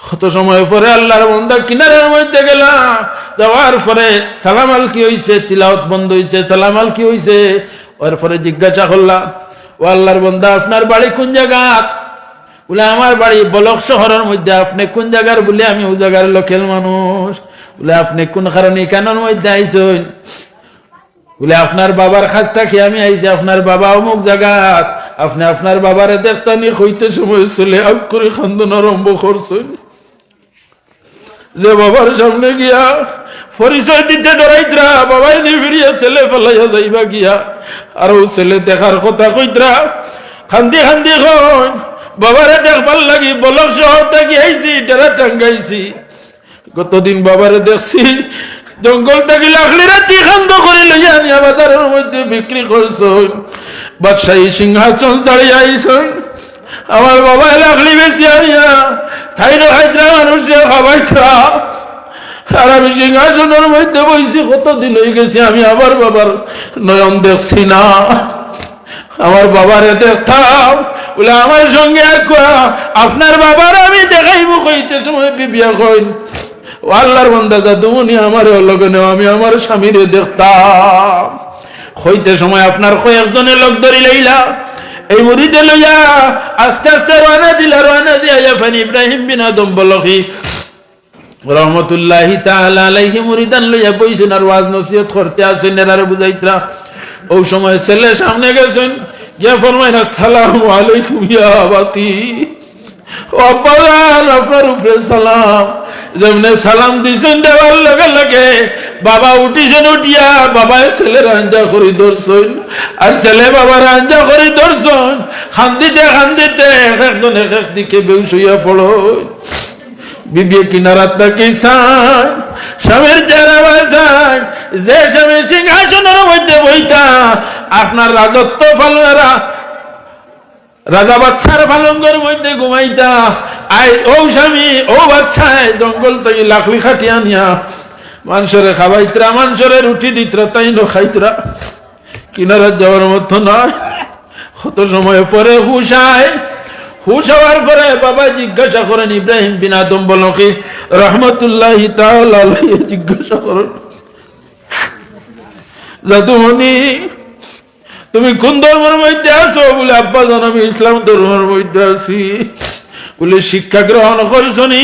কত সময় পরে আল্লাহর বান্দা কিনারের মধ্যে গেলা যাওয়ার পরে সালাম আল কি হইছে তিলাওয়াত বন্ধ হইছে সালাম আল কি হইছে ওর পরে জিজ্ঞাসা করলা ও আল্লাহর বান্দা আপনার বাড়ি কোন জায়গা বলে আমার বাড়ি বলক শহরের মধ্যে আপনি কোন জায়গার বলে আমি ওই জায়গার লোকাল মানুষ বলে আপনি কোন কারণে কেনর মধ্যে আইছেন বলে আপনার বাবার খাস্তা খেয়ে আমি আইছি আপনার বাবা অমুক জায়গা আপনি আপনার বাবারে দেখতানি হইতে সময় চলে আগ করে খান্দন আরম্ভ করছেন যে বাবার সামনে গিয়া পরিচয় দিতে ডরাইতরা বাবাই নিভিড়িয়া ছেলে ফেলাইয়া যাইবা গিয়া আর ও ছেলে দেখার কথা কইতরা খান্দি খান্দি কই বাবারে দেখবার লাগি বলক শহর থেকে আইছি ডেরা টাঙ্গাইছি গতদিন বাবারে দেখছি জঙ্গল থেকে লাকড়ি রাতি খান্দ করে লইয়া নিয়া বাজারের মধ্যে বিক্রি করছেন বাদশাহী সিংহাসন ছাড়িয়া আইছেন আমার বাবা লাকড়ি বেশি আনিয়া খাইনো খাইতরা মানুষে খাবাইতরা আর আমি সিংহাসনের মধ্যে বইছি কতদিন হয়ে গেছি আমি আবার বাবার নয়ন দেখছি না আমার বাবারে দেখতাম বলে আমার সঙ্গে আপনার বাবার আমি দেখাইব কইতে সময় বিবিয়া কইন ও আল্লাহর বান্দা তুমি আমার লগনে আমি আমার স্বামীরে দেখতাম হইতে সময় আপনার কয়েকজনের লোক ধরি লইলা এই মুরিদে লইয়া আস্তে আস্তে রওনা দিয়া ফানি ইব্রাহিম বিন আদম বলখি রহমতুল্লাহি তাআলা আলাইহি মুরিদান লইয়া বইছেন আর ওয়াজ নসিহত করতে আছেন এরারে বুঝাইতরা ওই সময় ছেলে সামনে গেছেন গিয়া ফরমাইন আসসালামু আলাইকুম ইয়া আবাতি ও আব্বাজান আপনার উপরে সালাম যেমনে সালাম দিছেন দেওয়ার লগে লগে বাবা উঠিছেন উঠিয়া বাবায় ছেলের আঞ্জা করে ধরছেন আর ছেলে বাবার আঞ্জা করে ধরছেন খান্দিতে খান্দিতে একজন এক দিকে বেউস হইয়া পড়ো বিবি কিনারাত তাকি চান স্বামীর চেহারা বাঁচান যে স্বামী সিংহাসনের মধ্যে বইতা আপনার রাজত্ব ফালুয়ারা রাজা বাচ্চার পালঙ্গের মধ্যে ঘুমাইতা আই ও স্বামী ও বাচ্চায় জঙ্গল থেকে লাকড়ি খাটিয়া নিয়া মানুষের খাবাইতরা মানুষের রুটি দিতরা তাই ন খাইতরা কিনারাত যাওয়ার মতো নয় কত সময় পরে হুশ হওয়ার পরে বাবা জিজ্ঞাসা করেন ইব্রাহিম বিন আদম বলখি রহমতুল্লাহি তাআলা আলাইহি জিজ্ঞাসা করেন জাদুমণি তুমি কোন ধর্মের মধ্যে আছো বলে আব্বা জান আমি ইসলাম ধর্মের মধ্যে আছি বলে শিক্ষা গ্রহণ করছনি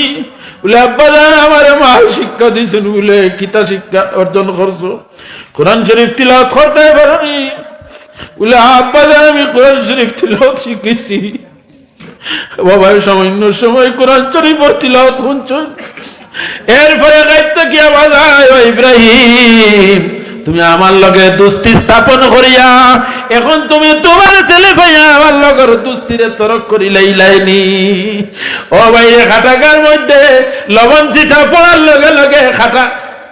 বলে আব্বা জান আমার মা শিক্ষা দিয়েছেন বলে কিতা শিক্ষা অর্জন করছো কোরআন শরীফ তিলাওয়াত করতে পারোনি বলে আব্বা জান আমি কোরআন শরীফ তিলাওয়াত শিখেছি বাবা সামান্য সময় কোরআন শরীফ তিলাওয়াত শুনছেন এরপরে গাইতে কি আওয়াজ হয় ইব্রাহিম তুমি আমার লগে দুস্তি স্থাপন করিয়া এখন তুমি তোমার ছেলে ভাইয়া আমার লগের দুস্তিরে তরক করি লাইলাইনি ও ভাই খাটাকার মধ্যে লবণ চিঠা পড়ার লগে লগে খাটা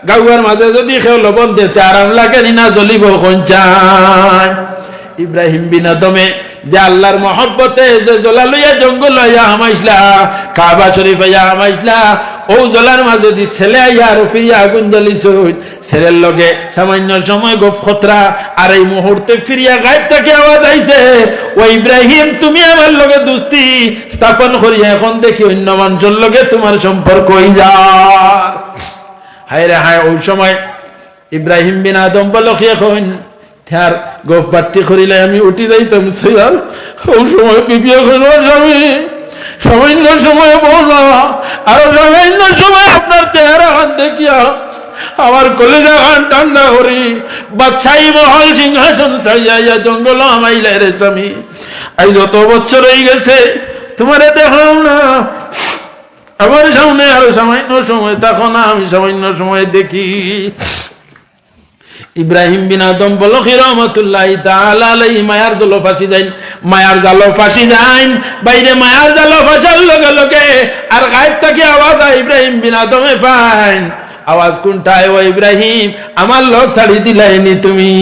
গাউয়ার মাঝে যদি কেউ লবণ দিতে আরাম লাগে না জ্বলিব কোন চান ইব্রাহিম বিন আদমে যে আল্লাহর মহব্বতে যে জোলা লইয়া জঙ্গল লইয়া হামাইছলা, কাবা শরীফ আইয়া হামাইছলা, ও জোলার মাঝে দি ছেলে আইয়া আর ফিরিয়া আগুন জ্বালিছই, ছেলের লগে সামান্য সময় গপ খতরা, আর এই মুহূর্তে ফিরিয়া গায়েব থেকে আওয়াজ আইছে, ও ইব্রাহিম তুমি আমার লগে দুস্তি স্থাপন করিয়া এখন দেখি অন্য মানুষের লগে তোমার সম্পর্ক হই যা। হায় রে হায়, ওই সময় ইব্রাহিম বিন আদম বলক এখন তার গোপ বাট্টি করিলে আমি উঠি যাইতাম ছিলাম। ওই সময় বিবি এখন স্বামী সামান্য সময় বলা, আর সামান্য সময় আপনার চেহারা হাত দেখিয়া আমার কলেজা খান ঠান্ডা করি বাদশাহী মহল সিংহাসন ছাড়িয়া জঙ্গল আমাইলে রে স্বামী। আজ যত বছর হয়ে গেছে তোমারে দেখলাম না, আমার সামনে আরো সামান্য সময় থাকো না, আমি সামান্য সময় দেখি। ইব্রাহিম বিন আদম বলক রহমতুল্লাহ তাআলা আলাইহি মায়ার জালে ফাঁসি যাইন, মায়ার জালে ফাঁসি যাইন, বাইরে মায়ার জালে ফাঁসার লগে লগে আর গায়েব থেকে আওয়াজ ইব্রাহিম বিন আদমে পাইন। আওয়াজ কোনটায়? ও ইব্রাহিম আমার লোক ছাড়ি দিলাইনি তুমি।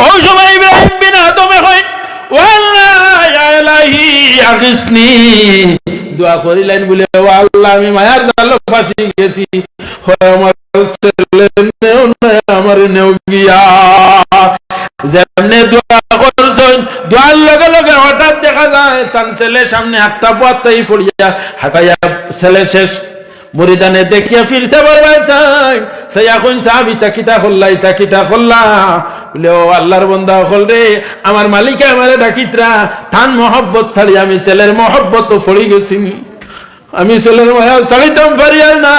ওই সময় ইব্রাহিম বিন আদমে হয় ওয়াল্লাহ ইয়া ইলাহি আগিসনি, দোয়া করিলেন বলে ও আল্লাহ আমি মায়ার জালে ফাঁসি গেছি, আমার ছেলে নেও না আমার নেও গিয়া। যেমনে দোয়া করছেন দোয়ার লগে লগে হঠাৎ দেখা যায় তার ছেলে সামনে একটা পাতাই পড়িয়া হাঁটাইয়া ছেলে শেষ মুরিদানে দেখিয়া ফিরছে বরবাই চাই সে এখন সাহাবি তাকিটা করলা তাকিটা করলা বলে ও আল্লাহর বান্দা হল রে, আমার মালিকে আমারে ডাকিতরা তান মহব্বত ছাড়ি আমি ছেলের মহব্বত তো পড়ি গেছি, আমি ছেলের মায়া ছাড়িতাম পারি আর না,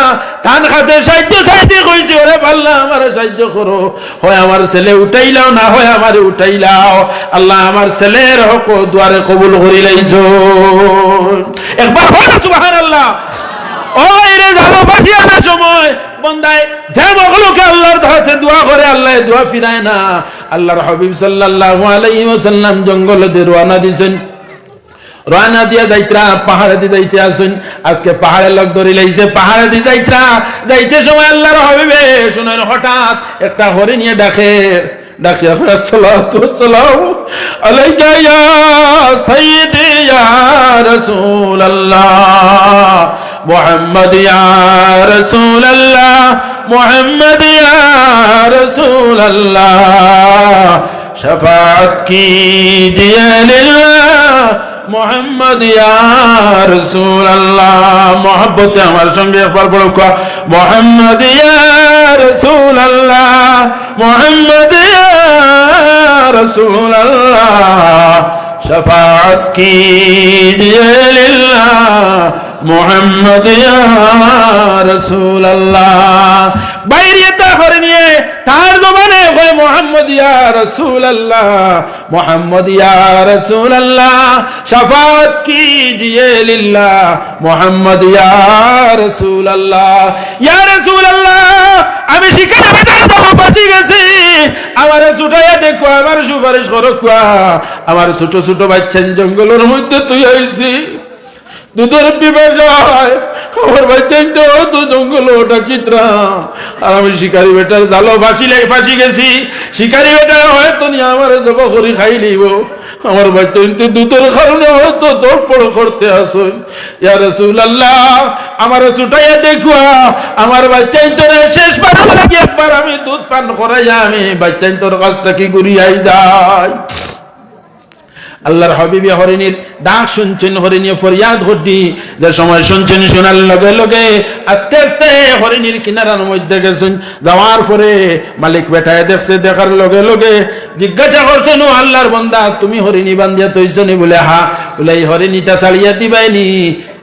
তান খাতে সাহায্য চাইতে কইছি ওরে পাল্লা আমার সাহায্য করো, হয় আমার ছেলে উঠাইলাও না হয় আমারে উঠাইলাও। আল্লাহ আমার ছেলের হক দুয়ারে কবুল করি লাইছো, একবার বলো সুবহানাল্লাহ। ওই রে জানো পাঠিয়ে না সময় বন্দায় যে মখলুকে আল্লাহর কাছে দোয়া করে আল্লাহ দোয়া ফিরায় না। আল্লাহর হাবিব সাল্লাল্লাহু আলাইহি ওয়াসাল্লাম জঙ্গলে রওনা দিয়েছেন, রানা দিয়া যাইত্রা পাহাড়ে দিয়ে যাইতে আসুন, আজকে পাহাড়ে লোক ধরে লাইছে, পাহাড়ে দিয়ে যাইত্রা যাইতে সময় আল্লাহর হাবিবে শুনেন হঠাৎ একটা হরিণ নিয়ে ডাকে, ডাকিয়া আসসালাতু ওয়াসসালামু আলাইকা ইয়া সাইয়্যিদি ইয়া রাসূলুল্লাহ মুহাম্মদ ইয়া রাসূলুল্লাহ মুহাম্মদ ইয়া রাসূলুল্লাহ শাফাআত কিজিয়ে লিল্লাহ মোহাম্মদ ইয়া রাসূলুল্লাহ। মোহাব্বতে আমার সঙ্গে একবার পড়ো মোহাম্মদ ইয়া রাসূলুল্লাহ মোহাম্মদ ইয়া রাসূলুল্লাহ শাফাআত কিজিয়ে লিল্লাহ মোহাম্মদ ইয়া রাসূলুল্লাহ। বাইরে তা করে নিয়ে তার জবানে কয় মোহাম্মদ ইয়া রাসূলুল্লাহ মোহাম্মদ ইয়া রাসূলুল্লাহ শাফাআত কিজিয়ে লিল্লাহ মোহাম্মদ ইয়া রাসূলুল্লাহ। ইয়া রাসূলুল্লাহ আমি শিকারে বেটার দল বাঁচি গেছি, আমার ছুটাইয়া দেখো আমার সুপারিশ করো, আমার ছোট ছোট বাচ্চা জঙ্গলের মধ্যে তুই আইছি দুধের পিপাসায় আমার বাচ্চা তো জঙ্গল ওটা চিত্রা, আর আমি শিকারি বেটার জালো ফাঁসি গেছি, শিকারি বেটার হয়তো নিয়ে আমার জব করি খাই লিব, আমার বাচ্চা দুধের কারণে হয়তো তোর পড়ো করতে আসুন। ইয়া রাসূলুল্লাহ আমার ছুটাইয়া দেখুয়া আমার বাচ্চা শেষ পার লাগে একবার আমি দুধ পান করাইয়া আমি বাচ্চা তোর কাছ থেকে ঘুরিয়াই যাই। আল্লাহর হাবিবি হরিণীর ডাক শুনছেন, হরিণী ফরিয়াদ ঘটি, যে সময় শুনছেন শোনার লগে লগে আস্তে আস্তে হরিণীর কিনারার মধ্যে গেছেন, যাওয়ার পরে মালিক বেটায় দেখছে, দেখার লগে লগে জিজ্ঞাসা করছেন ও আল্লাহর বান্দা তুমি হরিণী বান্ধিয়া তৈছনি? বলে হা। বলে এই হরিণীটা ছাড়িয়া দিবাইনি?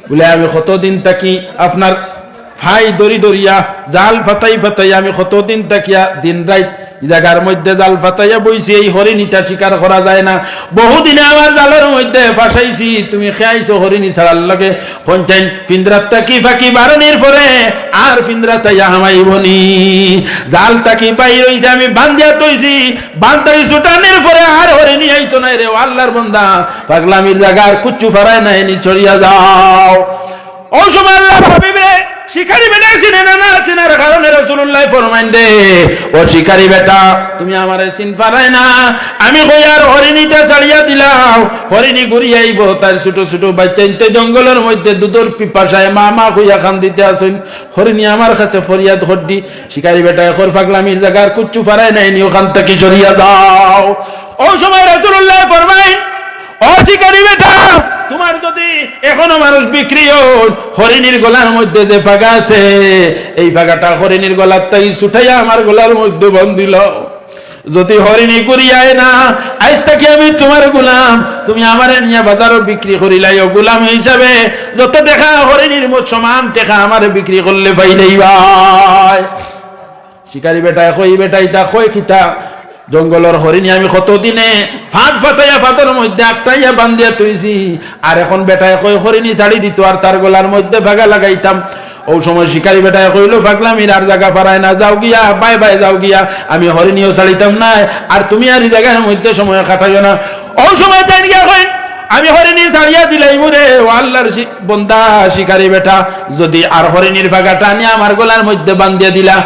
বলে আমি কতদিন থাকি আপনার ভাই দড়ি দড়িয়া জাল ফাতাই ফাতাই আমি কতদিন থাকিয়া দিন রাত জায়গার মধ্যে জাল ফাতাইয়া বইছি, এই হরিণীটা শিকার করা যায় না, বহুদিনে আমার জালের মধ্যে ফাঁসাইছি, তুমি খেয়াইছো হরিণী ছাড়ার লগে পঞ্চাইন পিন্দ্রাত তাকি ফাঁকি বারণের পরে আর পিন্দ্রাতাইয়া হামাইবনি, জাল তাকি পাই রইছে আমি বান্ধিয়া তৈছি, বান্ধাই ছুটানের পরে আর হরিণী আইতো নাই রে। আল্লাহর বান্দা পাগলামির জায়গার কুচ্ছু ফারায় নাই, নি ছড়িয়া যাও। ও সময় আল্লাহর হাবিব রে শিকারি বেটা চিনে না চিনার কারণে রাসূলুল্লাহ ফরমাইন দে ও শিকারি বেটা তুমি আমারে চিন পারাই না আমি কইয়ার হরিণীটা ছাড়িয়া দিলাম হরিণী ঘুরিয়ে আইব তার ছোট ছোট বাচ্চাইতে জঙ্গলের মধ্যে দুধের পিপাসায় মা মা কইয়া খান দিতে আসেন হরিণী আমার কাছে ফরিয়াদ হড্ডি শিকারি বেটা এখন পাগলামির জায়গার কুচ্চু পারাই নাই নি ওখান থেকে সরিয়া যাও ওই সময় রাসূলুল্লাহ ফরমাইন ও শিকারি বেটা তোমার যদি এখনো মানুষ বিক্রি হয় হরিণীর গলার মধ্যে যে ফাগা আছে এই ফাগাটা হরিণীর গলার থেকে ছুটাইয়া আমার গলার মধ্যে বন্দিল যদি হরিণী করিয়ায় না আজ থেকে আমি তোমার গোলাম তুমি আমারে নিয়ে বাজারও বিক্রি করিলাই গোলাম হিসাবে যত দেখা হরিণীর সমান দেখা আমারে বিক্রি করলে পাইলেই ভাই শিকারি বেটা কই বেটা ইটা কই খিতা জঙ্গলের হরিণী আমি কতদিনে ফাঁদ ফাটাইয়া ফাঁদের মধ্যে আটটাইয়া বান্ধিয়া তুইছি আর এখন বেটায় কই হরিণী ছাড়ি দিত আর তার গলার মধ্যে ভাগা লাগাইতাম ওই সময় শিকারি বেটায় কইলো পাগলামির আর জায়গা পারায় না যাও গিয়া বাই বাই যাও গিয়া আমি হরিণীও ছাড়িতাম না আর তুমি আর এই জায়গার মধ্যে সময় কাটাইও না ওই সময় যাই গিয়া কইন আমি হরিণী ছাড়িয়া দিলাই মুরে ও আল্লাহর বন্দা শিকারি বেটা যদি আর হরিণীর ভাগাটা নিয়ে আমার গলার মধ্যে বান্ধিয়া দিলা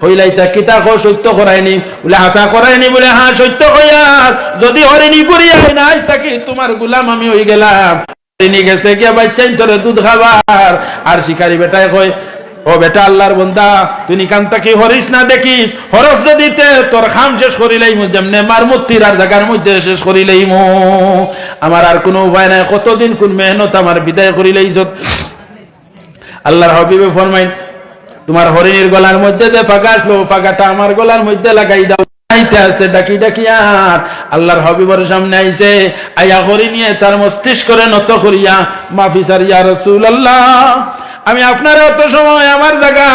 হইলাইতা কিতা কো সত্য করায়নি বলে হাসা করায়নি বলে হ্যাঁ সত্য কইয়ার যদি হরিণী করিয়া না আজ তাকে তোমার গোলাম আমি হই গেলাম হরিণী গেছে গিয়া বাচ্চাই তোরে দুধ খাবার আর শিকারি বেটায় কয় ও বেটা আল্লাহর বান্দা তুই কান তাকে হরিস না দেখিস হরস দিতে তোর খাম শেষ করিলাই মু যেমনে মার মুক্তির আর জায়গার মধ্যে শেষ করিলাই মু আমার আর কোনো উপায় নাই কতদিন কোন মেহনত আমার বিদায় করিলাই যত আল্লাহর হাবিবে ফরমাইন তোমার হরিণীর গলার মধ্যে যে ফাঁকা আসলো ফাঁকাটা আমার গলার মধ্যে লাগাই দাও আইতে আছে ডাকি ডাকি আর আল্লাহর হাবিবের সামনে আইছে আয়া হরিণী তার মস্তিষ্ক করে নত করিয়া মাফি চার ইয়া রাসূলুল্লাহ আমি আপনারে অত সময় আমার জায়গা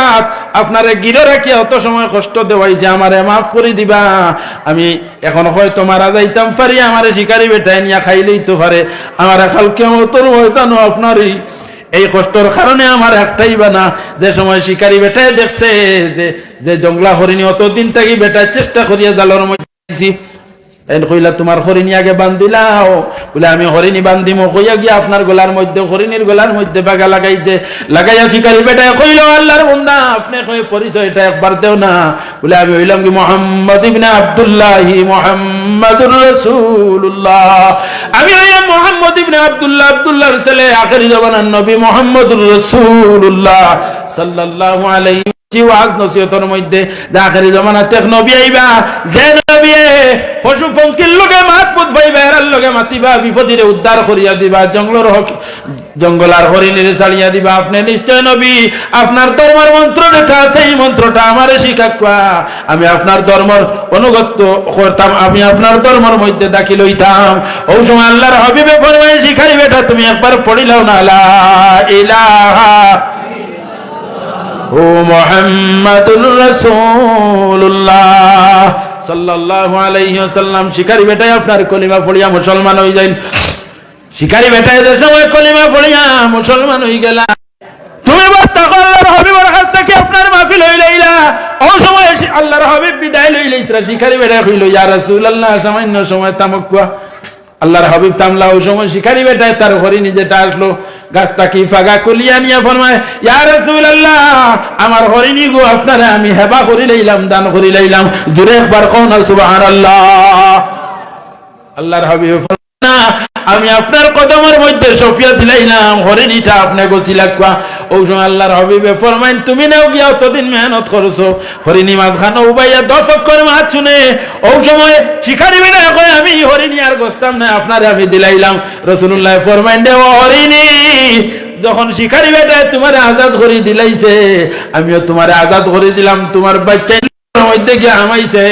আপনারে গিরে রাখি অত সময় কষ্ট দেওয়াইছে আমারে মাফ করে দিবা আমি এখন হয়তো মারা যাইতাম পারি আমারে শিকারি বেটায় নিয়া খাইলেই তো পারে আমার কালকে মতর হয়তানো আপনারই এই কষ্টর কারণে আমার একটাই বানা যে সময় শিকারি বেটায় দেখছে যে জঙ্গলা হরিণী অতদিন থেকে বেটার চেষ্টা করিয়া জালর মধ্যে কইলা তোমার হরিণী আগে বান্ধিলাও বলে আমি হরিণী বান্ধিমো কইয়া গিয়া আপনার গলার মধ্যে হরিণীর গলার মধ্যে বাগা লাগাইছে লাগাইয়া শিকারি বেটায় কইল আল্লাহর বান্দা আপনি কই পরিচয়টা একবার দেও না বলে আমি হইলাম কি মুহাম্মদ ইবনে আব্দুল্লাহ মুহাম্মাদুর রাসূলুল্লাহ আমি হইলাম মুহাম্মদ ইবনে আব্দুল্লাহ আব্দুল্লাহর ছেলে আখেরি জামানার নবী মুহাম্মদুর রাসূলুল্লাহ সাল্লাল্লাহু আলাইহি ওয়াজ নসিহতের মধ্যে যে আখেরি জামানাতে নবী আইবা যে নবী পশু পঙ্খির লগে মাতপুত ভাইবা এর লগে মাতিবা বিপদিরে উদ্ধার করিয়া দিবা জঙ্গলার হরিণীরে ছাড়িয়া দিবা আপনি নিশ্চয় নবী আপনার ধর্মের মন্ত্র যেটা আছে এই মন্ত্রটা আমারে শিখাবা আমি আপনার ধর্মের অনুগত করতাম আমি আপনার ধর্মের মধ্যে দাখিল হইতাম ওই সময় আল্লাহর হাবিবে ফরমায় শিখারি বেটা তুমি একবার পড়িলাও না লা ইলাহা ও মুহাম্মাদুর রাসূলুল্লাহ সাল্লাল্লাহু আলাইহি ওয়াসাল্লাম শিকারি বেটায় আপনার কলিমা পড়িয়া মুসলমান হই যাইন শিকারি বেটায় যে সময় কলিমা পড়িয়া মুসলমান হই গেলা তুমি বার্তা আল্লাহর হাবিবের কাছ থেকে আপনার মাহফিল হই লাইলা ওই সময় আল্লাহর হাবিব বিদায় লই লাইতরা শিকারি বেটায় কইল ইয়া রাসূলুল্লাহ সামান্য সময় তামকুয়া আল্লাহর হাবিব তামলা ওই সময় শিকারি বেটায় তার হরিণী যেটা আসলো গাছটা কি ফাগা কলিয়া নিয়ে ফরমায় ইয়া রাসূলুল্লাহ আমার হরিণী গো আপনারে আমি হেবা করি লইলাম দান করি লইলাম জোরে একবার কোন সুবহানাল্লাহ আল্লাহর হাবিব না আমি আপনার কদমের মধ্যে সফিয়া দিলাইলাম হরিণীটা আপনি গোছিলাকুয়া ওই সময় আল্লাহর হাবিবে ফরমাইন তুমি নাও গিয়া ততদিন মেহনত করছো হরিণী মাঝখানে উবাইয়া দফক করে মাছ শুনে ওই সময় শিকারি বেটা কয় আমি হরিণী আর গোস্তাম না আপনারে আমি দিলাইলাম রাসূলুল্লাহ ফরমাইন দে ও হরিণী যখন শিকারি বেটা তোমার আজাদ করে দিলাইছে আমিও তোমারে আজাদ করে দিলাম তোমার বাচ্চার মধ্যে গিয়ে হামাইছে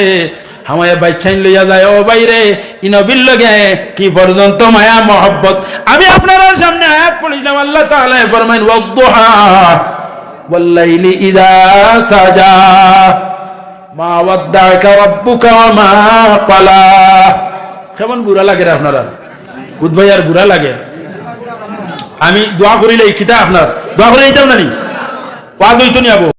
হামায়া বাচ্চাইন লইয়া যায় ও বাইরে ইনবিল লগে কি পর্যন্ত মায়া মহব্বত আমি আপনার সামনে আয়াত পড়িলাম আল্লাহ তাআলা ফরমাইন ওয়াদুহা ওয়াল্লাইলি ইযা সাজা মা ওয়াদ্দাকা রাব্বুকা ওয়া মা ক্বালা কেমন বুড়া লাগে রে আপনারা বুধ ভাই আর বুড়া লাগে আমি দোয়া করিলে কিতা আপনার দোয়া করে দিতাম না নি ওয়াজ হইতো নি আবু